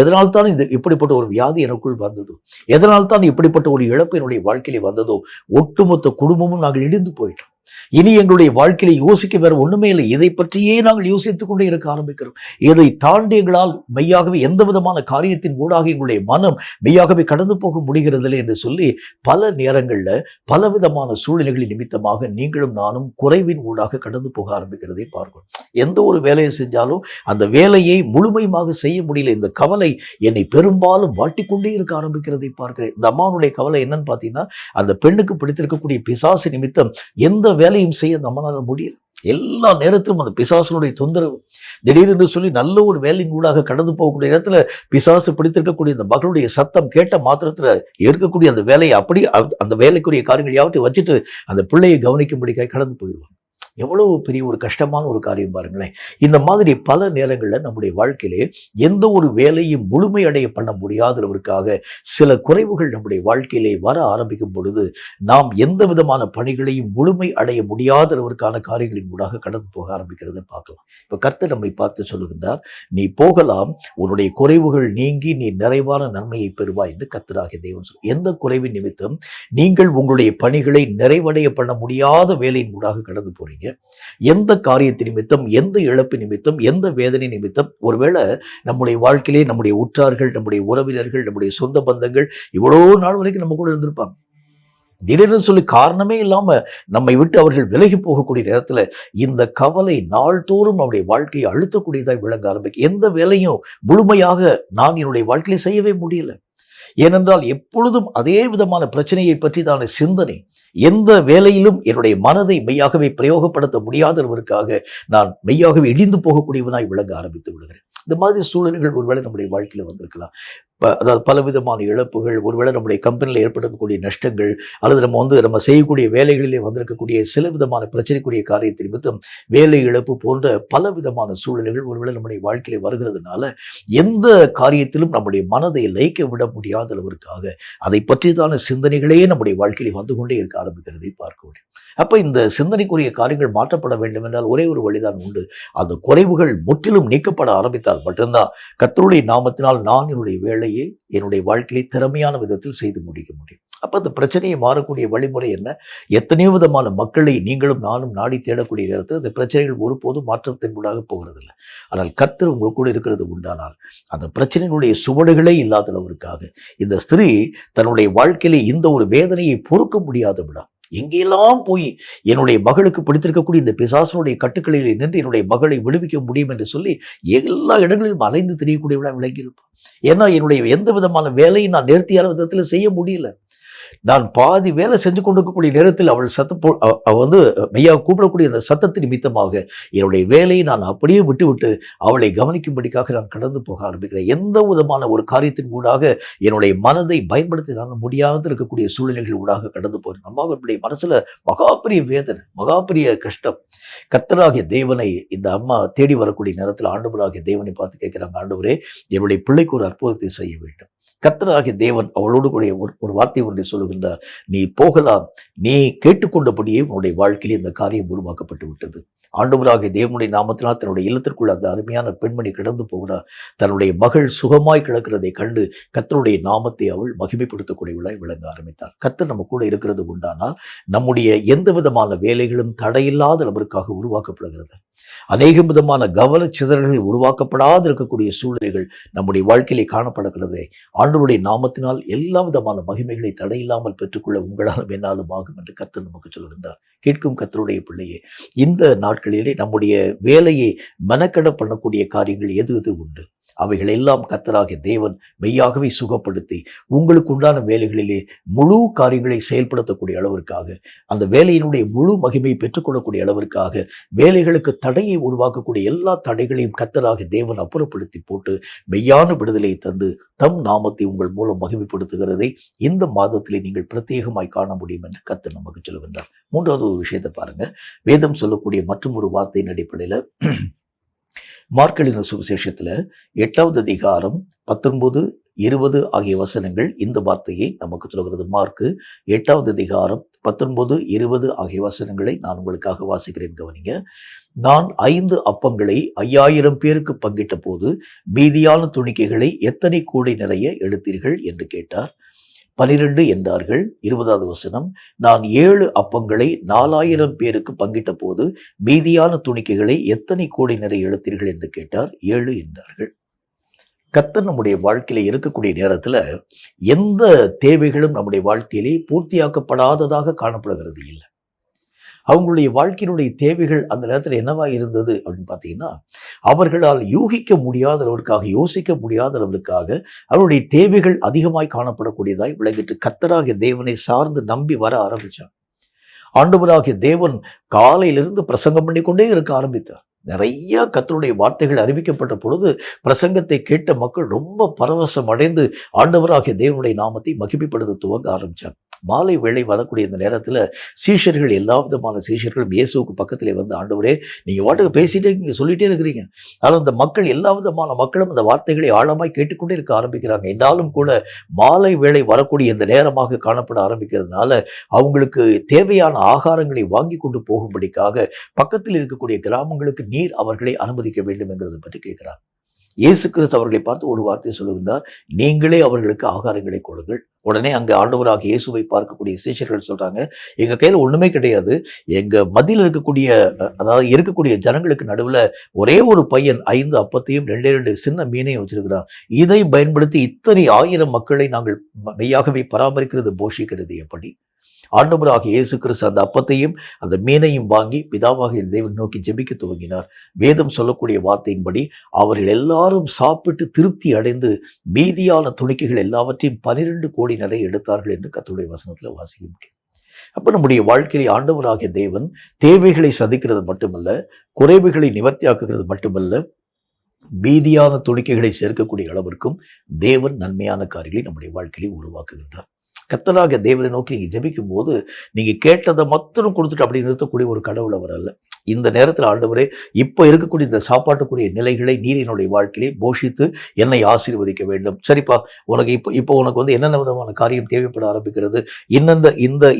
எதனால்தான் இப்படிப்பட்ட ஒரு வியாதி எனக்குள் வந்ததோ, எதனால்தான் இப்படிப்பட்ட ஒரு இழப்பு என்னுடைய வாழ்க்கையிலே வந்ததோ, ஒட்டுமொத்த குடும்பமும் நாங்கள் இடிந்து போயிட்டோம். இனி எங்களுடைய வாழ்க்கையில யோசிக்க வேற ஒண்ணுமே இல்லை. இதை பற்றியே நாங்கள் யோசித்துக் கொண்டே இருக்க ஆரம்பிக்கிறோம். இதை தாண்டி எங்களால் மெய்யாகவே எந்த விதமான காரியத்தின் ஊடாக எங்களுடைய மனம் மெய்யாகவே கடந்து போக முடிகிறதில்லை என்று சொல்லி பல நேரங்கள்ல பல விதமான சூழ்நிலைகளின் நிமித்தமாக நீங்களும் நானும் குறைவின் ஊடாக கடந்து போக ஆரம்பிக்கிறதை பார்க்கணும். எந்த ஒரு வேலையை செஞ்சாலும் அந்த வேலையை முழுமையாக செய்ய முடியல. இந்த கவலை என்னை பெரும்பாலும் வாட்டிக்கொண்டே இருக்க ஆரம்பிக்கிறதை பார்க்கிறேன். இந்த அம்மாவுடைய கவலை என்னன்னு பார்த்தீங்கன்னா, அந்த பெண்ணுக்கு பிடித்திருக்கக்கூடிய பிசாசு நிமித்தம் எந்த வேலையும் செய்ய நம்மளால முடியல. எல்லா நேரத்திலும் அந்த பிசாசனுடைய தொந்தரவு. திடீரென்று சொல்லி நல்ல ஒரு வேலையின் ஊடாக கடந்து போகக்கூடிய நேரத்துல பிசாசு பிடித்திருக்கக்கூடிய அந்த மகளுடைய சத்தம் கேட்ட மாத்திரத்துல இருக்கக்கூடிய அந்த வேலையை அப்படி அந்த வேலைக்குரிய காரியங்கள் யாவற்றையும் வச்சுட்டு அந்த பிள்ளையை கவனிக்கும்படிக்காய் கடந்து போயிடுவாங்க. எவ்வளவு பெரிய ஒரு கஷ்டமான ஒரு காரியம் பாருங்களேன். இந்த மாதிரி பல நேரங்களில் நம்முடைய வாழ்க்கையிலே எந்த ஒரு வேலையும் முழுமையடைய பண்ண முடியாதவருக்காக சில குறைவுகள் நம்முடைய வாழ்க்கையிலே வர ஆரம்பிக்கும் பொழுது நாம் எந்த விதமான பணிகளையும் முழுமை அடைய முடியாதவருக்கான காரியங்களின் ஊடாக கடந்து போக ஆரம்பிக்கிறதை பார்க்கலாம். இப்போ கர்த்தர் நம்மை பார்த்து சொல்லுகின்றார், நீ போகலாம், உன்னுடைய குறைவுகள் நீங்கி நீ நிறைவான நன்மையை பெறுவாய் என்று கர்த்தராகிய தேவன் சொல். எந்த குறைவின் நிமித்தம் நீங்கள் உங்களுடைய பணிகளை நிறைவடைய பண்ண முடியாத வேலையின் ஊடாக கடந்து போறீங்க, எந்த காரியத்தின் நிமித்தம், எந்த இழப்பு நிமித்தம், எந்த வேதனை நிமித்தம், ஒருவேளை நம்முடைய வாழ்க்கையிலே நம்முடைய உற்றார்கள், நம்முடைய உறவினர்கள், நம்முடைய சொந்த பந்தங்கள் இவ்வளோ நாள் வரைக்கும் நம்ம கூட இருந்திருப்பாங்க. திடீர்னு சொல்லி காரணமே இல்லாம நம்மை விட்டு அவர்கள் விலகி போகக்கூடிய நேரத்துல இந்த கவலை நாள்தோறும் நம்முடைய வாழ்க்கையை அழுத்தக்கூடியதாய் விளங்க ஆரம்பிக்கும். எந்த வேலையும் முழுமையாக நான் என்னுடைய வாழ்க்கையில செய்யவே முடியல. ஏனென்றால் எப்பொழுதும் அதே விதமான பிரச்சனையை பற்றி தான சிந்தனை. எந்த வேலையிலும் என்னுடைய மனதை மெய்யாகவே பிரயோகப்படுத்த முடியாதவருக்காக நான் மெய்யாகவே இடிந்து போகக்கூடியவனாய் விளங்க ஆரம்பித்து விடுகிறேன். இந்த மாதிரி சூழல்கள் ஒருவேளை நம்முடைய வாழ்க்கையில் வந்திருக்கலாம். அதாவது பலவிதமான இழப்புகள், ஒருவேளை நம்முடைய கம்பெனியில் ஏற்படக்கூடிய நஷ்டங்கள், அல்லது நம்ம செய்யக்கூடிய வேலைகளிலே வந்திருக்கக்கூடிய சில விதமான பிரச்சனைக்குரிய காரியத்தை நிமித்தம் வேலை இழப்பு போன்ற பல விதமான சூழல்கள் ஒருவேளை நம்முடைய வாழ்க்கையில வருகிறதுனால எந்த காரியத்திலும் நம்முடைய மனதை லயிக்க விட முடியாத அளவிற்காக அதை பற்றியதான சிந்தனைகளே நம்முடைய வாழ்க்கையில வந்து கொண்டே இருக்க ஆரம்பிக்கிறதை பார்க்க முடியும். அப்ப இந்த சிந்தனைக்குரிய காரியங்கள் மாற்றப்பட வேண்டும் என்றால் ஒரே ஒரு வழிதான் உண்டு. அந்த குறைவுகள் முற்றிலும் நீக்கப்பட ஆரம்பித்தால் மட்டும்தான் கர்த்தருடைய நாமத்தினால் நான் என்னுடைய வேலையை என்னுடைய வாழ்க்கையை திறமையான விதத்தில் செய்து முடிக்க முடியும். அப்ப அந்த பிரச்சனையை மாறக்கூடிய வழிமுறை என்ன? எத்தனையோ விதமான மக்களை நீங்களும் நானும் நாடி தேடக்கூடிய நேரத்தில் அந்த பிரச்சனைகள் ஒருபோதும் மாற்றத்தின்பூடாக போகிறதில்லை. ஆனால் கர்த்தர் உங்கள் கூட இருக்கிறது உண்டானால் அந்த பிரச்சனைகளுடைய சுவடுகளே இல்லாத அளவிற்காக இந்த ஸ்திரீ தன்னுடைய வாழ்க்கையிலே இந்த ஒரு வேதனையை பொறுக்க முடியாத விட எங்கெல்லாம் போய் என்னுடைய மகளுக்கு பிடித்திருக்கக்கூடிய இந்த பிசாசனுடைய கட்டுக்களில் நின்று என்னுடைய மகளை விடுவிக்க முடியும் என்று சொல்லி எல்லா இடங்களிலும் அலைந்து தெரியக்கூடியவளா விளங்கியிருப்பான். ஏன்னா என்னுடைய எந்த விதமான வேலையும் நான் நேர்த்தியான விதத்தில் செய்ய முடியல. நான் பாதி வேலை செஞ்சு கொண்டிருக்கக்கூடிய நேரத்தில் அவள் வந்து மெய்யா கூப்பிடக்கூடிய அந்த சத்தத்தின் நிமித்தமாக என்னுடைய வேலையை நான் அப்படியே விட்டு அவளை கவனிக்கும்படிக்காக நான் கடந்து போக ஆரம்பிக்கிறேன். எந்த விதமான ஒரு காரியத்தின் ஊடாக என்னுடைய மனதை பயன்படுத்தி நான் முடியாத இருக்கக்கூடிய சூழ்நிலைகள் ஊடாக கடந்து போகிறேன். அம்மாவுடைய மனசுல மகாபெரிய வேதனை, மகாபெரிய கஷ்டம். கர்த்தராகிய தேவனை இந்த அம்மா தேடி வரக்கூடிய நேரத்தில் ஆண்டவராகிய தேவனை பார்த்து கேட்கிறாங்க, ஆண்டவரே என்னுடைய பிள்ளைக்கு ஒரு அற்புதத்தை செய்ய வேண்டும். கர்த்தராகிய தேவன் அவளோடு கூட ஒரு வார்த்தை ஒன்றை சொல்லுகின்றார், நீ போகலாம், நீ கேட்டுக்கொண்டபடியே உன்னுடைய வாழ்க்கையில் இந்த காரியம் உருவாக்கப்பட்டு விட்டது. ஆண்டவராகிய தேவனுடைய நாமத்தினால் தன்னுடைய இல்லத்திற்குள் அந்த அருமையான பெண்மணி கிடந்து போகிறார். தன்னுடைய மகள் சுகமாய் கிடக்கிறதை கண்டு கர்த்தருடைய நாமத்தை அவள் மகிமைப்படுத்தக்கூடியவளாய் விளங்க ஆரம்பித்தார். கர்த்தர் நம்ம கூட இருக்கிறது உண்டானால் நம்முடைய எந்த விதமான வேலைகளும் தடையில்லாத நபருக்காக உருவாக்கப்படுகிறது. அநேக விதமான கவனச்சிதறல்கள் உருவாக்கப்படாது இருக்கக்கூடிய சூழ்நிலைகள் நம்முடைய வாழ்க்கையிலே காணப்படுகிறது. ஆண்டவருடைய நாமத்தினால் எல்லா விதமான மகிமைகளை தடையில்லாமல் பெற்றுக்கொள்ள உங்களாலும் என்னாலும் ஆகும் என்று கர்த்தர் நமக்கு சொல்கின்றார். கேட்கும் கர்த்தருடைய பிள்ளையே, இந்த நாட்களிலே நம்முடைய வேலையை மெனக்கெட பண்ணக்கூடிய காரியங்கள் எது எது உண்டு? அவைகள் எல்லாம் கர்த்தராகிய தேவன் மெய்யாகவே சுகப்படுத்தி உங்களுக்கு உண்டான வேலைகளிலே முழு காரியங்களை செயல்படுத்தக்கூடிய அளவிற்காக, அந்த வேலையினுடைய முழு மகிமையை பெற்றுக்கொள்ளக்கூடிய அளவிற்காக, வேலைகளுக்கு தடையை உருவாக்கக்கூடிய எல்லா தடைகளையும் கர்த்தராகிய தேவன் அப்புறப்படுத்தி போட்டு மெய்யான விடுதலையை தந்து தம் நாமத்தை உங்கள் மூலம் மகிமைப்படுத்துகிறதை இந்த மாதத்திலே நீங்கள் பிரத்யேகமாய் காண முடியும் என்று கர்த்தர் நமக்கு சொல்லுகின்றார். மூன்றாவது ஒரு விஷயத்தை பாருங்க. வேதம் சொல்லக்கூடிய மற்றும் ஒரு வார்த்தையின் அடிப்படையில் மார்க் எழுதின சுவிசேஷத்துல 8வது அதிகாரம் 19, 20 ஆகிய வசனங்கள் இந்த வார்த்தையை நமக்கு சொல்கிறது. மார்க் 8வது அதிகாரம் 19, 20 ஆகிய வசனங்களை நான் உங்களுக்காக வாசிக்கிறேன், கவனிங்க. நான் 5 அப்பங்களை 5000 பேருக்கு பங்கிட்ட போது மீதியான துணிக்கைகளை எத்தனை கூடை நிறைய எடுத்தீர்கள் என்று கேட்டார். 12 என்றார்கள். 20வது வசனம், நான் 7 அப்பங்களை 4000 பேருக்கு பங்கிட்ட போது மீதியான துணிக்கைகளை எத்தனை கோடி நிறைய எடுத்தீர்கள் என்று கேட்டார். 7 என்றார்கள். கர்த்தர் நம்முடைய வாழ்க்கையில இருக்கக்கூடிய நேரத்துல எந்த தேவைகளும் நம்முடைய வாழ்க்கையிலே பூர்த்தியாக்கப்படாததாக காணப்படுகிறது இல்லை. அவங்களுடைய வாழ்க்கையினுடைய தேவைகள் அந்த நேரத்தில் என்னவா இருந்தது அப்படின்னு பார்த்தீங்கன்னா, அவர்களால் யூகிக்க முடியாத அளவிற்காக, யோசிக்க முடியாத அளவிற்காக அவருடைய தேவைகள் அதிகமாய் காணப்படக்கூடியதாய் விளங்கிட்டு கர்த்தராகிய தேவனை சார்ந்து நம்பி வர ஆரம்பிச்சார். ஆண்டவராகிய தேவன் காலையிலிருந்து பிரசங்கம் பண்ணி கொண்டே இருக்க ஆரம்பித்தார். நிறைய கர்த்தருடைய வார்த்தைகள் அறிவிக்கப்பட்ட பொழுது பிரசங்கத்தை கேட்ட மக்கள் ரொம்ப பரவசம் அடைந்து ஆண்டவராகிய தேவனுடைய நாமத்தை மகிமைப்படுத்த துவங்க ஆரம்பிச்சாங்க. மாலை வேளை வரக்கூடிய இந்த நேரத்தில் சீஷர்கள், எல்லா விதமான சீஷர்களும் இயேசுவுக்கு பக்கத்திலே வந்து, ஆண்டவரே நீங்க வாட்டுக்கு பேசிட்டே நீங்க சொல்லிட்டே இருக்கிறீங்க, ஆனால் அந்த மக்கள், எல்லா விதமான மக்களும் அந்த வார்த்தைகளை ஆழமாய் கேட்டுக்கொண்டே இருக்க ஆரம்பிக்கிறாங்க. என்றாலும் கூட மாலை வேளை வரக்கூடிய இந்த நேரமாக காணப்பட ஆரம்பிக்கிறதுனால அவங்களுக்கு தேவையான ஆகாரங்களை வாங்கி கொண்டு போகும்படிக்காக பக்கத்தில் இருக்கக்கூடிய கிராமங்களுக்கு நீர் அவர்களை அனுமதிக்க வேண்டும் என்கிறதை பற்றி கேட்கிறார். இயேசு கிறிஸ்து அவர்களை பார்த்து ஒரு வார்த்தை சொல்லுகின்றார், நீங்களே அவர்களுக்கு ஆகாரங்களை கொடுங்கள். உடனே அங்கே ஆண்டவராக இயேசுவை பார்க்கக்கூடிய சீஷர்கள் சொல்றாங்க, எங்க கையில் ஒண்ணுமே கிடையாது, எங்க மத்தியில் இருக்கக்கூடிய அதாவது இருக்கக்கூடிய ஜனங்களுக்கு நடுவில் ஒரே ஒரு பையன் 5 அப்பத்தையும் 2 சின்ன மீனையும் வச்சிருக்கிறான். இதை பயன்படுத்தி இத்தனை 1000 மக்களை நாங்கள் மெய்யாகவே பராமரிக்கிறது, போஷிக்கிறது எப்படி? ஆண்டவராகிய இயேசு கிறிஸ்து அந்த அப்பத்தையும் அந்த மீனையும் வாங்கி பிதாவாகிய தேவன் நோக்கி ஜெபிக்க துவங்கினார். வேதம் சொல்லக்கூடிய வார்த்தையின்படி அவர்கள் எல்லாரும் சாப்பிட்டு திருப்தி அடைந்து மீதியான துணிக்கைகள் எல்லாவற்றையும் 12 கோடி நிறைய எடுத்தார்கள் என்று கர்த்தருடைய வசனத்தில் வாசிக்க முடியும். அப்ப நம்முடைய வாழ்க்கையை ஆண்டவராகிய தேவன் தேவைகளை சந்திக்கிறது மட்டுமல்ல, குறைவுகளை நிவர்த்தியாக்குகிறது மட்டுமல்ல, மீதியான துணிக்கைகளை சேர்க்கக்கூடிய அளவிற்கும் தேவன் நன்மையான காரியங்களை நம்முடைய வாழ்க்கையை உருவாக்குகின்றார். கர்த்தராகிய தேவனை நோக்கி நீங்கள் ஜெபிக்கும் போது நீங்கள் கேட்டதை மட்டும் கொடுத்துட்டு அப்படி நிறுத்தக்கூடிய ஒரு கடவுள் அவர் அல்ல. இந்த நேரத்தில் ஆண்டவரே, இப்போ இருக்கக்கூடிய இந்த சாப்பாட்டுக்குரிய நிலைகளை நீர் என்னுடைய வாழ்க்கையிலே போஷித்து என்னை ஆசீர்வதிக்க வேண்டும். சரிப்பா, உனக்கு இப்போ உனக்கு வந்து என்னென்ன விதமான காரியம் தேவைப்பட ஆரம்பிக்கிறது,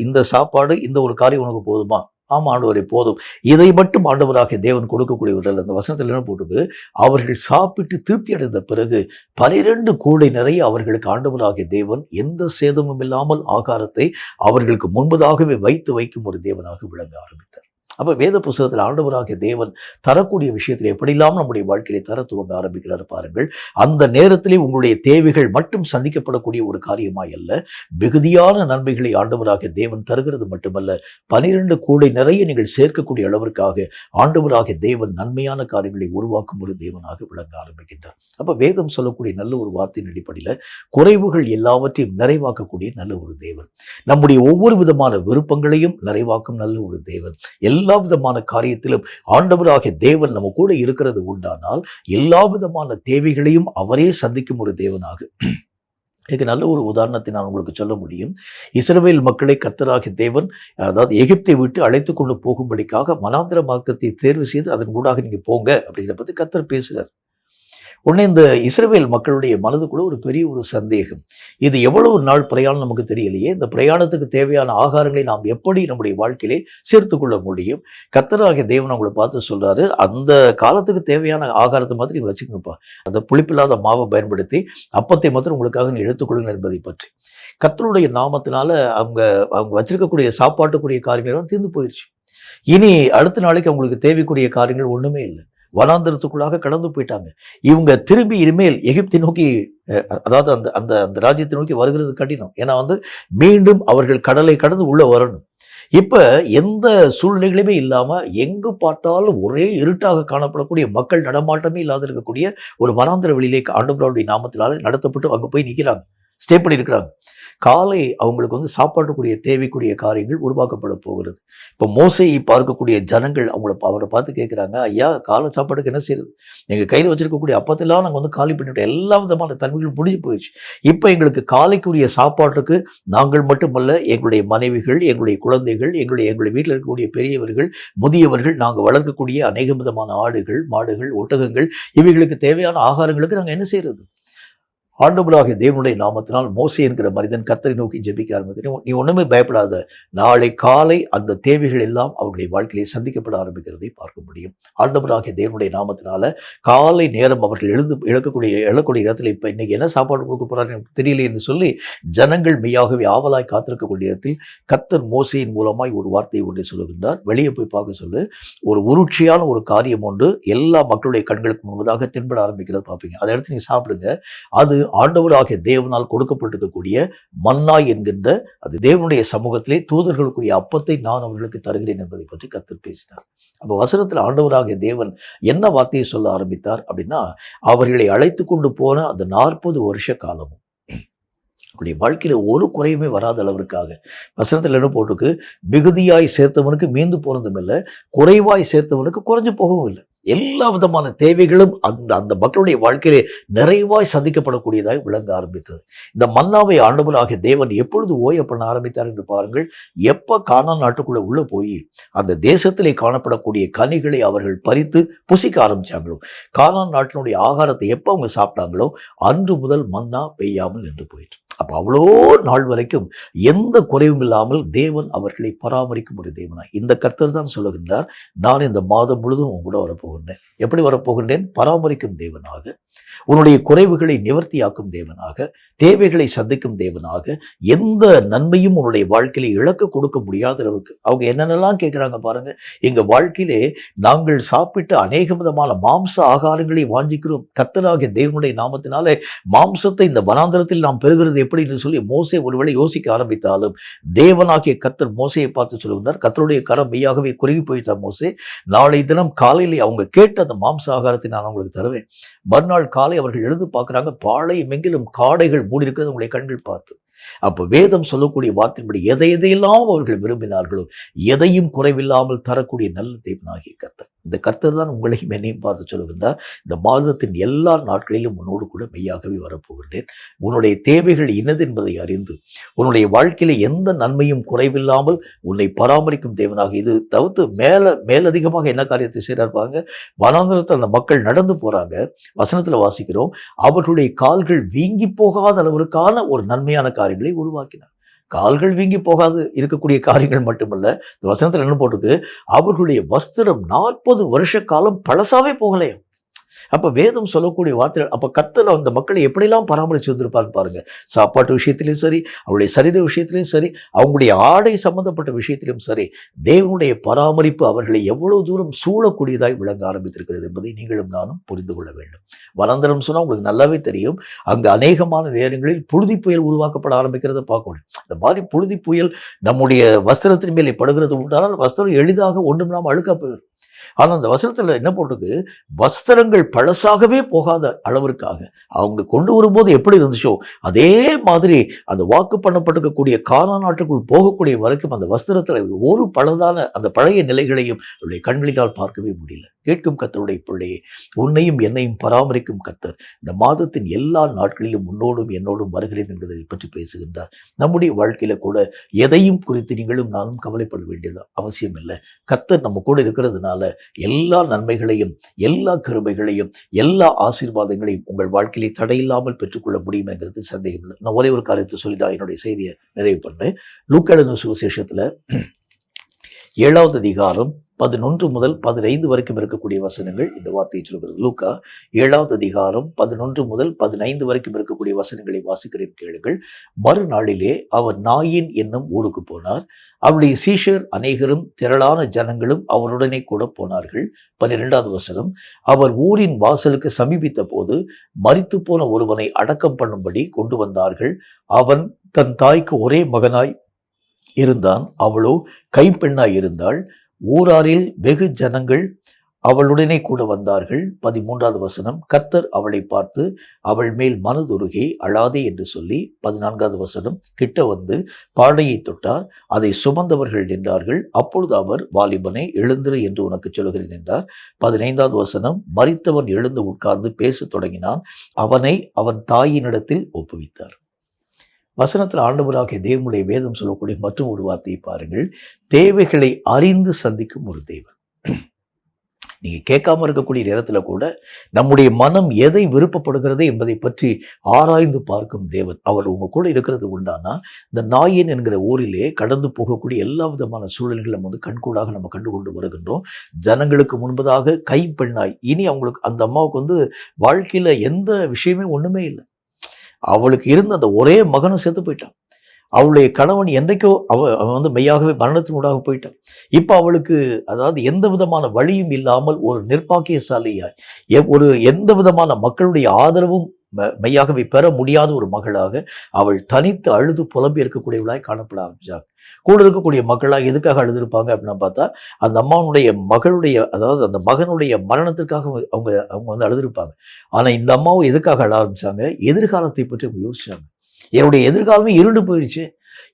இந்த சாப்பாடு, இந்த ஒரு காரியம் உனக்கு போதுமா? ஆமா ஆண்டவரே போதும். இதை மட்டும் ஆண்டவராகிய தேவன் கொடுக்கக்கூடியவர்கள். அந்த வசனத்தில் என்ன போட்டுக்கு, அவர்கள் சாப்பிட்டு திருப்தி அடைந்த பிறகு 12 கூடை நிறைய அவர்களுக்கு ஆண்டவராகிய தேவன் எந்த சேதமும் இல்லாமல் ஆகாரத்தை அவர்களுக்கு முன்பதாகவே வைக்கும் ஒரு தேவனாக விளங்க ஆரம்பித்தார். அப்போ வேத புத்தகத்தில் ஆண்டவராகிய தேவன் தரக்கூடிய விஷயத்தில் எப்படியெல்லாம் நம்முடைய வாழ்க்கையை தர துவங்க ஆரம்பிக்கிறார் பாருங்கள். அந்த நேரத்திலே உங்களுடைய தேவைகள் மட்டும் சந்திக்கப்படக்கூடிய ஒரு காரியமாய் அல்ல, மிகுதியான நன்மைகளை ஆண்டவராகிய தேவன் தருகிறது மட்டுமல்ல, 12 கூடை நிறைய நீங்கள் சேர்க்கக்கூடிய அளவிற்காக ஆண்டவராகிய தேவன் நன்மையான காரியங்களை உருவாக்கும் ஒரு தேவனாக விளங்க ஆரம்பிக்கின்றார். அப்போ வேதம் சொல்லக்கூடிய நல்ல ஒரு வார்த்தையின் அடிப்படையில் குறைவுகள் எல்லாவற்றையும் நிறைவாக்கக்கூடிய நல்ல ஒரு தேவன், நம்முடைய ஒவ்வொரு விதமான விருப்பங்களையும் நிறைவாக்கும் நல்ல ஒரு தேவன், எல்லா விதமான காரியத்திலும் ஆண்டவராகிய தேவன் நம்ம கூட இருக்கிறது உண்டானால் எல்லா விதமான தேவைகளையும் அவரே சந்திக்கும் ஒரு தேவனாக. இதுக்கு நல்ல ஒரு உதாரணத்தை நான் உங்களுக்கு சொல்ல முடியும். இஸ்ரவேல் மக்களை கர்த்தராகிய தேவன், அதாவது எகிப்தை விட்டு அழைத்து கொண்டு போகும்படிக்காக வனாந்திர மார்க்கத்தை தேர்வு செய்து அதன் கூடாக நீங்க போங்க அப்படிங்கிற பத்தி கர்த்தர் பேசுகிறார். உடனே இந்த இஸ்ரவேல் மக்களுடைய மனதுக்குள்ள ஒரு பெரிய ஒரு சந்தேகம், இது எவ்வளவு நாள் பிரயாணம் நமக்கு தெரியலையே, இந்த பிரயாணத்துக்கு தேவையான ஆகாரங்களை நாம் எப்படி நம்முடைய வாழ்க்கையிலே சேர்த்து கொள்ள முடியும்? கர்த்தராகிய தேவன் அவங்களை பார்த்து சொல்றாரு, அந்த காலத்துக்கு தேவையான ஆகாரத்தை மாத்திரம் நீங்க வச்சுக்கோங்கப்பா, அந்த புளிப்பில்லாத மாவை பயன்படுத்தி அப்பத்தை மாத்திரம் உங்களுக்காக நீ எடுத்துக்கொள்ளுங்கள் என்பதை பற்றி. கர்த்தருடைய நாமத்தினால அவங்க வச்சிருக்கக்கூடிய சாப்பாட்டுக்குரிய காரியங்கள் தீர்ந்து போயிடுச்சு. இனி அடுத்த நாளைக்கு அவங்களுக்கு தேவைக்குரிய காரியங்கள் ஒண்ணுமே இல்லை. வனாந்திரத்துக்குள்ளாக கடந்து போயிட்டாங்க. இவங்க திரும்பி இனிமேல் எகிப்தை நோக்கி, அதாவது அந்த அந்த அந்த ராஜ்யத்தை நோக்கி வருகிறது கடினம். ஏன்னா மீண்டும் அவர்கள் கடலை கடந்து உள்ள வரணும். இப்ப எந்த சூழ்நிலைகளுமே இல்லாம எங்கு பார்த்தாலும் ஒரே இருட்டாக காணப்படக்கூடிய, மக்கள் நடமாட்டமே இல்லாத இருக்கக்கூடிய ஒரு வனாந்திர வெளியிலே ஆண்டவருடைய நாமத்தினால நடத்தப்பட்டு அங்க போய் நிற்கிறாங்க, ஸ்டே பண்ணி இருக்கிறாங்க. காலை அவங்களுக்கு சாப்பாட்டுக்குரிய தேவைக்குரிய காரியங்கள் உருவாக்கப்பட போகிறது. இப்போ மோசையை பார்க்கக்கூடிய ஜனங்கள் அவரை பார்த்து கேட்குறாங்க, ஐயா காலை சாப்பாட்டுக்கு என்ன செய்யுது? எங்கள் கையில் வச்சிருக்கக்கூடிய அப்பத்தெல்லாம் நாங்கள் காலி பண்ணிவிட்டோம், எல்லா விதமான தன்மைகளும் முடிஞ்சு போயிடுச்சு. இப்போ எங்களுக்கு காலைக்குரிய சாப்பாட்டுக்கு நாங்கள் மட்டுமல்ல, எங்களுடைய மனைவிகள், எங்களுடைய குழந்தைகள், எங்களுடைய வீட்டில் இருக்கக்கூடிய பெரியவர்கள், முதியவர்கள், நாங்கள் வளர்க்கக்கூடிய அநேக விதமான ஆடுகள், மாடுகள், ஒட்டகங்கள், இவைகளுக்கு தேவையான ஆகாரங்களுக்கு நாங்கள் என்ன செய்யறது? ஆண்டவராகிய தேவனுடைய நாமத்தினால் மோசே என்கிற மனிதன் கர்த்தரை நோக்கி ஜெபிக்க ஆரம்பித்தேன். நீ ஒண்ணுமே பயப்படாத, நாளை காலை அந்த தேவைகள் எல்லாம் அவருடைய வாழ்க்கையிலே சந்திக்கப்பட ஆரம்பிக்கிறதை பார்க்க முடியும். ஆண்டவராகிய தேவனுடைய நாமத்தினால காலை நேரம் அவர்கள் எழக்கூடிய இடத்துல இப்ப இன்னைக்கு என்ன சாப்பாடு கொடுக்க போறாரு எனக்கு தெரியல என்று சொல்லி ஜனங்கள் மெய்யாகவே ஆவலாய் காத்திருக்கக்கூடிய இடத்தில் கர்த்தர் மோசையின் மூலமாய் ஒரு வார்த்தையை ஒன்றை சொல்லுகின்றார். வெளியே போய் பார்க்க சொல்லு, ஒரு உருட்சியான ஒரு காரியம் ஒன்று எல்லா மக்களுடைய கண்களுக்கு முன்பதாக தென்பட ஆரம்பிக்கிறது பார்ப்பீங்க. அதை எடுத்து நீ சாப்பிடுங்க. அது ஆண்டவராகிய தேவனால் கொடுக்கப்பட்டிருக்கக்கூடிய மன்னா என்கின்ற அது தேவனுடைய சமூகத்திலே தூதர்களுக்குரிய அப்பத்தை நான் அவர்களுக்கு தருகிறேன் என்பதை பற்றி கர்த்தர் பேசினார். அப்போ வசனத்தில் ஆண்டவராகிய தேவன் என்ன வார்த்தையை சொல்ல ஆரம்பித்தார் அப்படின்னா, அவர்களை அழைத்து கொண்டு போன அந்த 40 வருஷ காலமும் அவருடைய வாழ்க்கையில ஒரு குறையுமே வராத அளவிற்காக வசனத்தில் என்ன போட்டுக்கு, மிகுதியாய் சேர்த்தவனுக்கு மீந்து போனதும் இல்லை, குறைவாய் சேர்த்தவனுக்கு குறைஞ்சு போகவும் இல்லை. எல்லா விதமான தேவைகளும் அந்த அந்த மக்களுடைய வாழ்க்கையிலே நிறைவாய் சந்திக்கப்படக்கூடியதாய் விளங்க ஆரம்பித்தது. இந்த மன்னாவை ஆண்டவராகிய தேவன் எப்பொழுது ஓய பண்ண ஆரம்பித்தார் என்று பாருங்கள். எப்ப கானான் நாட்டுக்குள்ள உள்ள போய் அந்த தேசத்திலே காணப்படக்கூடிய கனிகளை அவர்கள் பறித்து புசிக்க ஆரம்பிச்சாங்களோ, கானான் நாட்டினுடைய ஆகாரத்தை எப்ப அவங்க சாப்பிட்டாங்களோ அன்று முதல் மன்னா பெய்யாமல் நின்று போயிற்று. அப்போ அவ்வளோ நாள் வரைக்கும் எந்த குறைவும் இல்லாமல் தேவன் அவர்களை பராமரிக்கும் ஒரு தேவனாய் இந்த கர்த்தர் தான் சொல்லுகின்றார், நான் இந்த மாதம் முழுதும் உன் கூட வரப்போகின்றேன். எப்படி வரப்போகின்றேன்? பராமரிக்கும் தேவனாக, உன்னுடைய குறைவுகளை நிவர்த்தியாக்கும் தேவனாக, தேவைகளை சந்திக்கும் தேவனாக, எந்த நன்மையும் உன்னுடைய வாழ்க்கையில இழக்க கொடுக்க முடியாத அளவுக்கு. அவங்க என்னென்னலாம் கேட்குறாங்க பாருங்க. எங்க வாழ்க்கையிலே நாங்கள் சாப்பிட்ட அநேக விதமான மாம்ச ஆகாரங்களை வாஞ்சிக்கிறோம். கர்த்தராகிய தேவனுடைய நாமத்தினாலே மாம்சத்தை இந்த வனாந்தரத்தில் நாம் பெறுகிறது எப்படின்னு சொல்லி மோசே ஒருவேளை யோசிக்க ஆரம்பித்தாலும் தேவனாகிய கர்த்தர் மோசையை பார்த்து சொல்லுகிறார், கர்த்தருடைய கரம் மெய்யாகவே குறுகி போயிட்டார் மோசே, நாளை தினம் காலையிலே அவங்க கேட்ட அந்த மாம்ச ஆகாரத்தை நான் உங்களுக்கு தருவேன். மறுநாள் காலை அவர்கள் எழுந்து பார்க்குறாங்க, பாளையம் எங்கிலும் காடைகள் மூடி இருக்கிறது உங்களுடைய கண்கள் பார்த்து. அப்போ வேதம் சொல்லக்கூடிய வார்த்தையின்படி எதையெல்லாம் அவர்கள் விரும்பினார்களோ எதையும் குறைவில்லாமல் தரக்கூடிய நல்ல தேவனாகிய கர்த்தர். இந்த கர்த்தர் தான் உங்களையும் என்னையும் பார்த்து சொல்லுகின்றார், இந்த மாதத்தின் எல்லா நாட்களிலும் உன்னோடு கூட மெய்யாகவே வரப்போகின்றேன். உன்னுடைய தேவைகள் இனது என்பதை அறிந்து உன்னுடைய வாழ்க்கையில எந்த நன்மையும் குறைவில்லாமல் உன்னை பராமரிக்கும் தேவனாக. இது தவிர்த்து மேலதிகமாக என்ன காரியத்தை செய்யறாருப்பாங்க. வனாந்தரத்தில் அந்த மக்கள் நடந்து போறாங்க. வசனத்துல வாசிக்கிறோம், அவர்களுடைய கால்கள் வீங்கி போகாத அளவிற்கான ஒரு நன்மையான காரியங்களை உருவாக்கினார். கால்கள் வீங்கி போகாது இருக்கக்கூடிய காரியங்கள் மட்டுமல்ல, இந்த வசனத்தில் என்ன போட்டுக்கு, அவர்களுடைய வஸ்திரம் 40 வருஷ காலம் பழசாவே போகலையும். அப்ப வேதம் சொல்லக்கூடிய வார்த்தை, அப்ப கர்த்தர் அந்த மக்களை எப்படிலாம் பராமரிச்சு வந்திருப்பான்னு பாருங்க. சாப்பாட்டு விஷயத்திலையும் சரி, அவருடைய சரீர விஷயத்திலையும் சரி, அவங்களுடைய ஆடை சம்பந்தப்பட்ட விஷயத்திலும் சரி, தேவனுடைய பராமரிப்பு அவர்களை எவ்வளவு தூரம் சூழக்கூடியதாய் விளங்க ஆரம்பித்திருக்கிறது என்பதை நீங்களும் நானும் புரிந்து கொள்ள வேண்டும். வனாந்தரம் சொன்னா உங்களுக்கு நல்லாவே தெரியும், அங்கு அநேகமான நேரங்களில் புழுதி புயல் உருவாக்கப்பட ஆரம்பிக்கிறத பார்க்கணும். இந்த மாதிரி புழுதி புயல் நம்முடைய வஸ்திரத்தின் மேலே படுகிறது உண்டானால் வஸ்திரம் எளிதாக ஒன்றும் நாம் அழுக்கா போயிடும். ஆனால் அந்த வசனத்தில் என்ன போட்டிருக்கு, வஸ்திரங்கள் பழசாகவே போகாத அளவிற்காக அவங்க கொண்டு வரும்போது எப்படி இருந்துச்சோ அதே மாதிரி அந்த வாக்கு பண்ணப்பட்டிருக்கக்கூடிய கானான் நாட்டுக்குள் போகக்கூடிய வரைக்கும் அந்த வஸ்திரத்தில் ஒரு பழதான அந்த பழைய நிலைகளையும் அவருடைய கண்களினால் பார்க்கவே முடியல. கேட்கும் கர்த்தருடைய பிள்ளையே, உன்னையும் என்னையும் பராமரிக்கும் கர்த்தர் இந்த மாதத்தின் எல்லா நாட்களிலும் உன்னோடும் என்னோடும் வருகிறேன் என்பதை பற்றி பேசுகின்றார். நம்முடைய வாழ்க்கையில கூட எதையும் குறித்து நீங்களும் நானும் கவலைப்பட வேண்டியது அவசியம் இல்லை. கர்த்தர் நம்ம கூட இருக்கிறதுனால எல்லா நன்மைகளையும், எல்லா கிருபைகளையும், எல்லா ஆசீர்வாதங்களையும் உங்கள் வாழ்க்கையிலே தடையில்லாமல் பெற்றுக்கொள்ள முடியும் என்கிறது சந்தேகம் இல்லை. நான் ஒரே ஒரு காரியத்தை சொல்லி நான் என்னுடைய செய்தியை நிறைவு பண்றேன். லூக்கா எழுதின சுவிசேஷத்துல 7வது அதிகாரம் 11 முதல் 15 வரைக்கும் இருக்கக்கூடிய வசனங்கள் இந்த வார்த்தையை சொல்கிறது. லூக்கா 7வது அதிகாரம் 11 முதல் 15 வரைக்கும் இருக்கக்கூடிய வசனங்களை வாசிக்கிறேன், கேளுங்கள். மறுநாளிலே அவர் நாயின் என்னும் ஊருக்கு போனார். அவருடைய சீஷர் அநேகரும் திரளான ஜனங்களும் அவருடனே கூட போனார்கள். 12வது வசனம், அவர் ஊரின் வாசலுக்கு சமீபித்த போது மரித்து போன ஒருவனை அடக்கம் பண்ணும்படி கொண்டு வந்தார்கள். அவன் தன் தாய்க்கு ஒரே மகனாய் இருந்தான், அவளோ கைப்பெண்ணாய் இருந்தாள். ஊராரில் வெகு ஜனங்கள் அவளுடனே கூட வந்தார்கள். 13வது வசனம், கர்த்தர் அவளை பார்த்து அவள் மேல் மனதுருகி அழாதே என்று சொல்லி 14வது வசனம், கிட்ட வந்து பாடையை தொட்டார். அதை சுமந்தவர்கள் நின்றார்கள். அப்பொழுது அவர், வாலிபனை எழுந்திரு என்று உனக்கு சொல்கிறேன் என்றார். 15வது வசனம், மரித்தவன் எழுந்து உட்கார்ந்து பேசத் தொடங்கினான். அவனை அவன் தாயினிடத்தில் ஒப்புவித்தார். வசனத்தில் ஆண்டவராகிய தேவனுடைய வேதம் சொல்லக்கூடிய மற்றும் ஒரு வார்த்தையை பாருங்கள். தேவைகளை அறிந்து சந்திக்கும் ஒரு தேவன். நீங்க கேட்காம இருக்கக்கூடிய நேரத்துல கூட நம்முடைய மனம் எதை விருப்பப்படுகிறது என்பதை பற்றி ஆராய்ந்து பார்க்கும் தேவன். அவர் உங்க கூட இருக்கிறது உண்டானா, இந்த நாயின் என்கிற ஊரிலே கடந்து போகக்கூடிய எல்லா விதமான சூழல்களை நம்ம கண்கூடாக நம்ம கண்டுகொண்டு வருகின்றோம். ஜனங்களுக்கு முன்பதாக கைப்பெண்ணாய், இனி அவங்களுக்கு அந்த அம்மாவுக்கு வாழ்க்கையில எந்த விஷயமே ஒண்ணுமே இல்லை. அவளுக்கு இருந்த அந்த ஒரே மகனும் செத்து போயிட்டான். அவளுடைய கணவன் என்றைக்கோ அவன் மெய்யாகவே மரணத்தினூடாக போயிட்டான். இப்போ அவளுக்கு எந்த விதமான வழியும் இல்லாமல் ஒரு நிர்பாக்கியசாலியாய் எந்த விதமான மக்களுடைய ஆதரவும் மெய்யாகவே பெற முடியாத ஒரு மகளாக அவள் தனித்து அழுது புலம்பி இருக்கக்கூடியவளாய் காணப்பட ஆரம்பிச்சாங்க. கூட இருக்கக்கூடிய மக்களாக எதுக்காக அழுதுருப்பாங்க அப்படின்னா பார்த்தா, அந்த அம்மாவுடைய மகளுடைய அந்த மகனுடைய மரணத்திற்காக அவங்க அழுதுருப்பாங்க. ஆனா இந்த அம்மாவும் எதுக்காக அழ ஆரம்பிச்சாங்க, எதிர்காலத்தை பற்றி அவங்க யோசிச்சாங்க. என்னுடைய எதிர்காலமே இருண்டு போயிடுச்சு.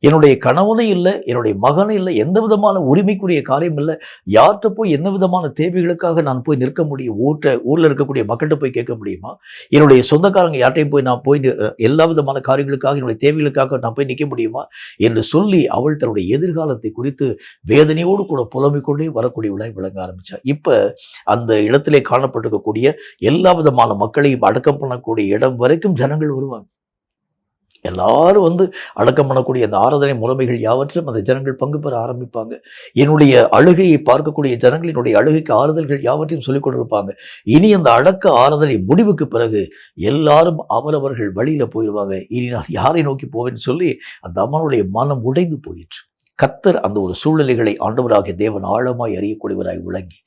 என்னுடைய கணவனும் இல்லை, என்னுடைய மகனும் இல்லை, எந்த விதமான உரிமைக்குரிய காரியம் இல்லை. யார்கிட்ட போய் என்ன விதமான தேவைகளுக்காக நான் போய் நிற்க முடியும்? ஊரில் இருக்கக்கூடிய மக்கள்கிட்ட போய் கேட்க முடியுமா? என்னுடைய சொந்தக்காரங்க யார்ட்டையும் போய் நான் போய் எல்லா விதமான காரியங்களுக்காக, என்னுடைய தேவைகளுக்காக நான் போய் நிற்க முடியுமா என்று சொல்லி அவள் தன்னுடைய எதிர்காலத்தை குறித்து வேதனையோடு கூட புலம்பிக் கொண்டே வரக்கூடியவளாய் விளங்க ஆரம்பிச்சா. இப்ப அந்த இடத்திலே காணப்பட்டிருக்கக்கூடிய எல்லா விதமான மக்களையும் அடக்கம் பண்ணக்கூடிய இடம் வரைக்கும் ஜனங்கள் வருவாங்க. எல்லாரும் அடக்கம் பண்ணக்கூடிய அந்த ஆராதனை முறைமைகள் யாவற்றிலும் அந்த ஜனங்கள் பங்கு பெற ஆரம்பிப்பாங்க. என்னுடைய அழுகையை பார்க்கக்கூடிய ஜனங்கள் என்னுடைய அழுகைக்கு ஆறுதல்கள் யாவற்றையும் சொல்லிக் கொண்டிருப்பாங்க. இனி அந்த அடக்க ஆராதனை முடிவுக்கு பிறகு எல்லாரும் அவரவர்கள் வழியில போயிடுவாங்க. இனி நான் யாரை நோக்கி போவேன்னு சொல்லி அந்த அம்மனுடைய மனம் உடைந்து போயிற்று. கர்த்தர் அந்த ஒரு சூழ்நிலைகளை ஆண்டவராகிய தேவன் ஆழமாய் அறியக்கூடியவராய் விளங்கி,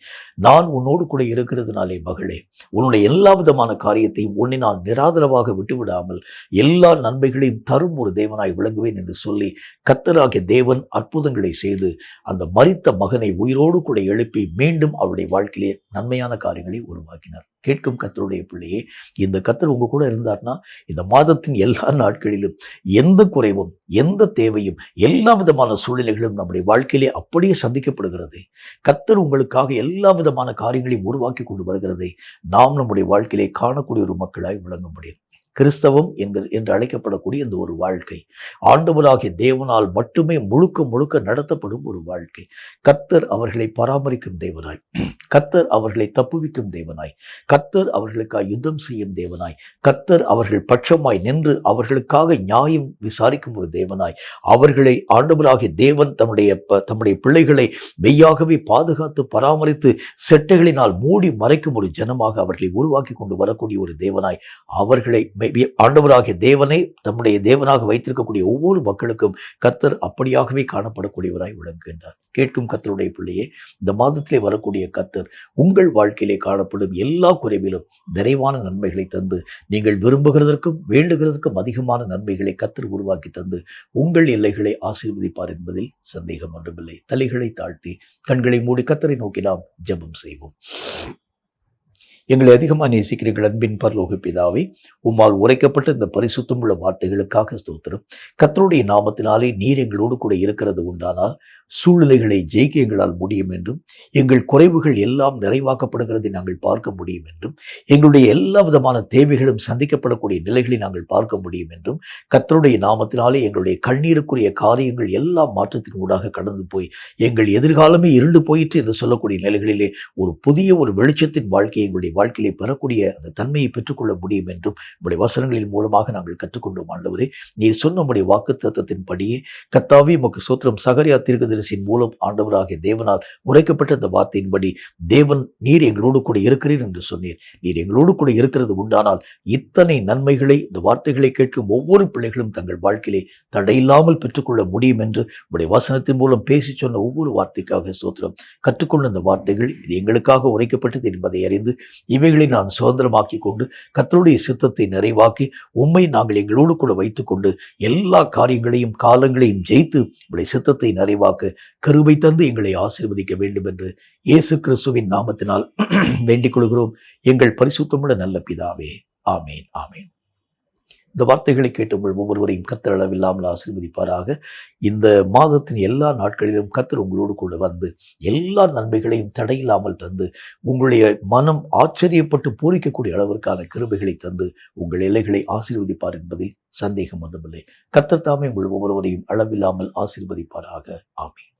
நான் உன்னோடு கூட இருக்கிறதுனாலே மகளே, உன்னுடைய எல்லா விதமான காரியத்தையும் உன்னை நான் நிராதரவாக விட்டுவிடாமல் எல்லா நன்மைகளையும் தரும் ஒரு தேவனாய் விளங்குவேன் என்று சொல்லி கர்த்தராகிய தேவன் அற்புதங்களை செய்து அந்த மரித்த மகனை உயிரோடு கூட எழுப்பி மீண்டும் அவருடைய வாழ்க்கையிலே நன்மையான காரியங்களை உருவாக்கினார். கேட்கும் கர்த்தருடைய பிள்ளையே, இந்த கர்த்தர் உங்க கூட இருந்தார்னா இந்த மாதத்தின் எல்லா நாட்களிலும் எந்த குறைவும், எந்த தேவையும், எல்லா விதமான சூழ்நிலைகளும் நம்முடைய வாழ்க்கையிலே அப்படியே சந்திக்கப்படுகிறது. கர்த்தர் உங்களுக்காக எல்லா விதமான காரியங்களையும் உருவாக்கி கொண்டு வருகிறதை நாம் நம்முடைய வாழ்க்கையிலே காணக்கூடிய ஒரு மக்களாய் விளங்க முடியும். கிறிஸ்தவம் என்று அழைக்கப்படக்கூடிய இந்த ஒரு வாழ்க்கை ஆண்டவராகிய தேவனால் மட்டுமே முழுக்க முழுக்க நடத்தப்படும் ஒரு வாழ்க்கை. கர்த்தர் அவர்களை பராமரிக்கும் தேவனாய், கர்த்தர் அவர்களை தப்புவிக்கும் தேவனாய், கர்த்தர் அவர்களுக்காக யுத்தம் செய்யும் தேவனாய், கர்த்தர் அவர்கள் பட்சமாய் நின்று அவர்களுக்காக நியாயம் விசாரிக்கும் ஒரு தேவனாய், அவர்களை ஆண்டவராகிய தேவன் தம்முடைய பிள்ளைகளை மெய்யாகவே பாதுகாத்து பராமரித்து செட்டைகளினால் மூடி மறைக்கும் ஒரு ஜனமாக அவர்களை உருவாக்கி கொண்டு வரக்கூடிய ஒரு தேவனாய், அவர்களை ஆண்டவராகிய தேவனை தம்முடைய தேவனாக வைத்திருக்கக்கூடிய ஒவ்வொரு மக்களுக்கும் கர்த்தர் அப்படியாகவே காணப்படக்கூடியவராய் விளங்குகின்றார். கேட்கும் கர்த்தருடைய பிள்ளையே, இந்த மாதத்திலே வரக்கூடிய கர்த்தர் உங்கள் வாழ்க்கையிலே காணப்படும் எல்லா குறைவிலும் நிறைவான நன்மைகளை தந்து, நீங்கள் விரும்புகிறதற்கும் வேண்டுகிறதற்கும் அதிகமான நன்மைகளை கர்த்தர் உருவாக்கி தந்து உங்கள் எல்லைகளை ஆசீர்வதிப்பார் என்பதில் சந்தேகம் ஒன்றுமில்லை. தலைகளை தாழ்த்தி கண்களை மூடி கர்த்தரை நோக்கி நாம் ஜெபம் செய்வோம். எங்களை அதிகமாக நேசிக்கிற எங்கள் அன்பின் பரலோக பிதாவே, உம்மால் உரைக்கப்பட்ட இந்த பரிசுத்தமுள்ள வார்த்தைகளுக்காக ஸ்தோத்திரம். கர்த்தருடைய நாமத்தினாலே நீர் எங்களோடு கூட இருக்கிறது உண்டானால் சூழ்நிலைகளை ஜெயிக்க எங்களால் முடியும் என்றும், எங்கள் குறைவுகள் எல்லாம் நிறைவாக்கப்படுகிறதை நாங்கள் பார்க்க முடியும் என்றும், எங்களுடைய எல்லா விதமான தேவைகளும் சந்திக்கப்படக்கூடிய நிலைகளை நாங்கள் பார்க்க முடியும் என்றும், கர்த்தருடைய நாமத்தினாலே எங்களுடைய கண்ணீருக்குரிய காரியங்கள் எல்லாம் மாற்றத்தின் ஊடாக கடந்து போய் எங்கள் எதிர்காலமே இருண்டு போயிற்று என்று சொல்லக்கூடிய நிலைகளிலே ஒரு புதிய ஒரு வெளிச்சத்தின் வாழ்க்கையை எங்களுடைய வாழ்க்கையிலே பெறக்கூடிய அந்த தன்மையை பெற்றுக்கொள்ள முடியும் என்றும் உங்களுடைய வசனங்களின் மூலமாக நாங்கள் கற்றுக்கொண்டோம். ஆண்டவரே, நீர் சொன்ன உம்முடைய வாக்குத்தத்தத்தின்படியே கர்த்தாவே உமக்கு ஸ்தோத்திரம். சகரியா தீர்க்கதரிசியின் மூலம் ஆண்டவராகிய தேவனால் உரைக்கப்பட்ட அந்த வார்த்தையின்படி தேவன் நீர் எங்களோடு கூட இருக்கிறீர் என்று சொன்னீர். நீர் எங்களோடு கூட இருக்கிறது உண்டானால் இத்தனை நன்மைகளை இந்த வார்த்தைகளை கேட்கும் ஒவ்வொரு பிள்ளைகளும் தங்கள் வாழ்க்கையிலே தடையில்லாமல் பெற்றுக்கொள்ள முடியும் என்று உங்களுடைய வசனத்தின் மூலம் பேசி சொன்ன ஒவ்வொரு வார்த்தைக்காக ஸ்தோத்திரம். கற்றுக்கொண்ட அந்த வார்த்தைகள் இது எங்களுக்காக உரைக்கப்பட்டது என்பதை அறிந்து இவைகளை நான் சுதந்திரமாக்கி கொண்டு கர்த்தருடைய சித்தத்தை நிறைவாக்கி உம்மை நாங்கள் எங்களோடு கூட வைத்துக்கொண்டு எல்லா காரியங்களையும் காலங்களையும் ஜெயித்து உடைய சித்தத்தை நிறைவாக்க கிருபை தந்து எங்களை ஆசீர்வதிக்க வேண்டும் என்று இயேசு கிறிஸ்துவின் நாமத்தினால் வேண்டிக் கொள்கிறோம் எங்கள் பரிசுத்தமுள்ள நல்ல பிதாவே. ஆமேன், ஆமேன். இந்த வார்த்தைகளை கேட்டு உங்கள் ஒவ்வொருவரையும் கர்த்தர் அளவில்லாமல் ஆசீர்வதிப்பாராக. இந்த மாதத்தின் எல்லா நாட்களிலும் கர்த்தர் உங்களோடு கூட வந்து எல்லா நன்மைகளையும் தடையில்லாமல் தந்து உங்களுடைய மனம் ஆச்சரியப்பட்டு பூரிக்கக்கூடிய அளவிற்கான கிருபைகளை தந்து உங்கள் எல்லைகளை ஆசீர்வதிப்பார் என்பதில் சந்தேகம் ஒன்றுமில்லை. கர்த்தர் தாமே உங்கள் ஒவ்வொருவரையும் அளவில்லாமல் ஆசீர்வதிப்பாராக. ஆமேன்.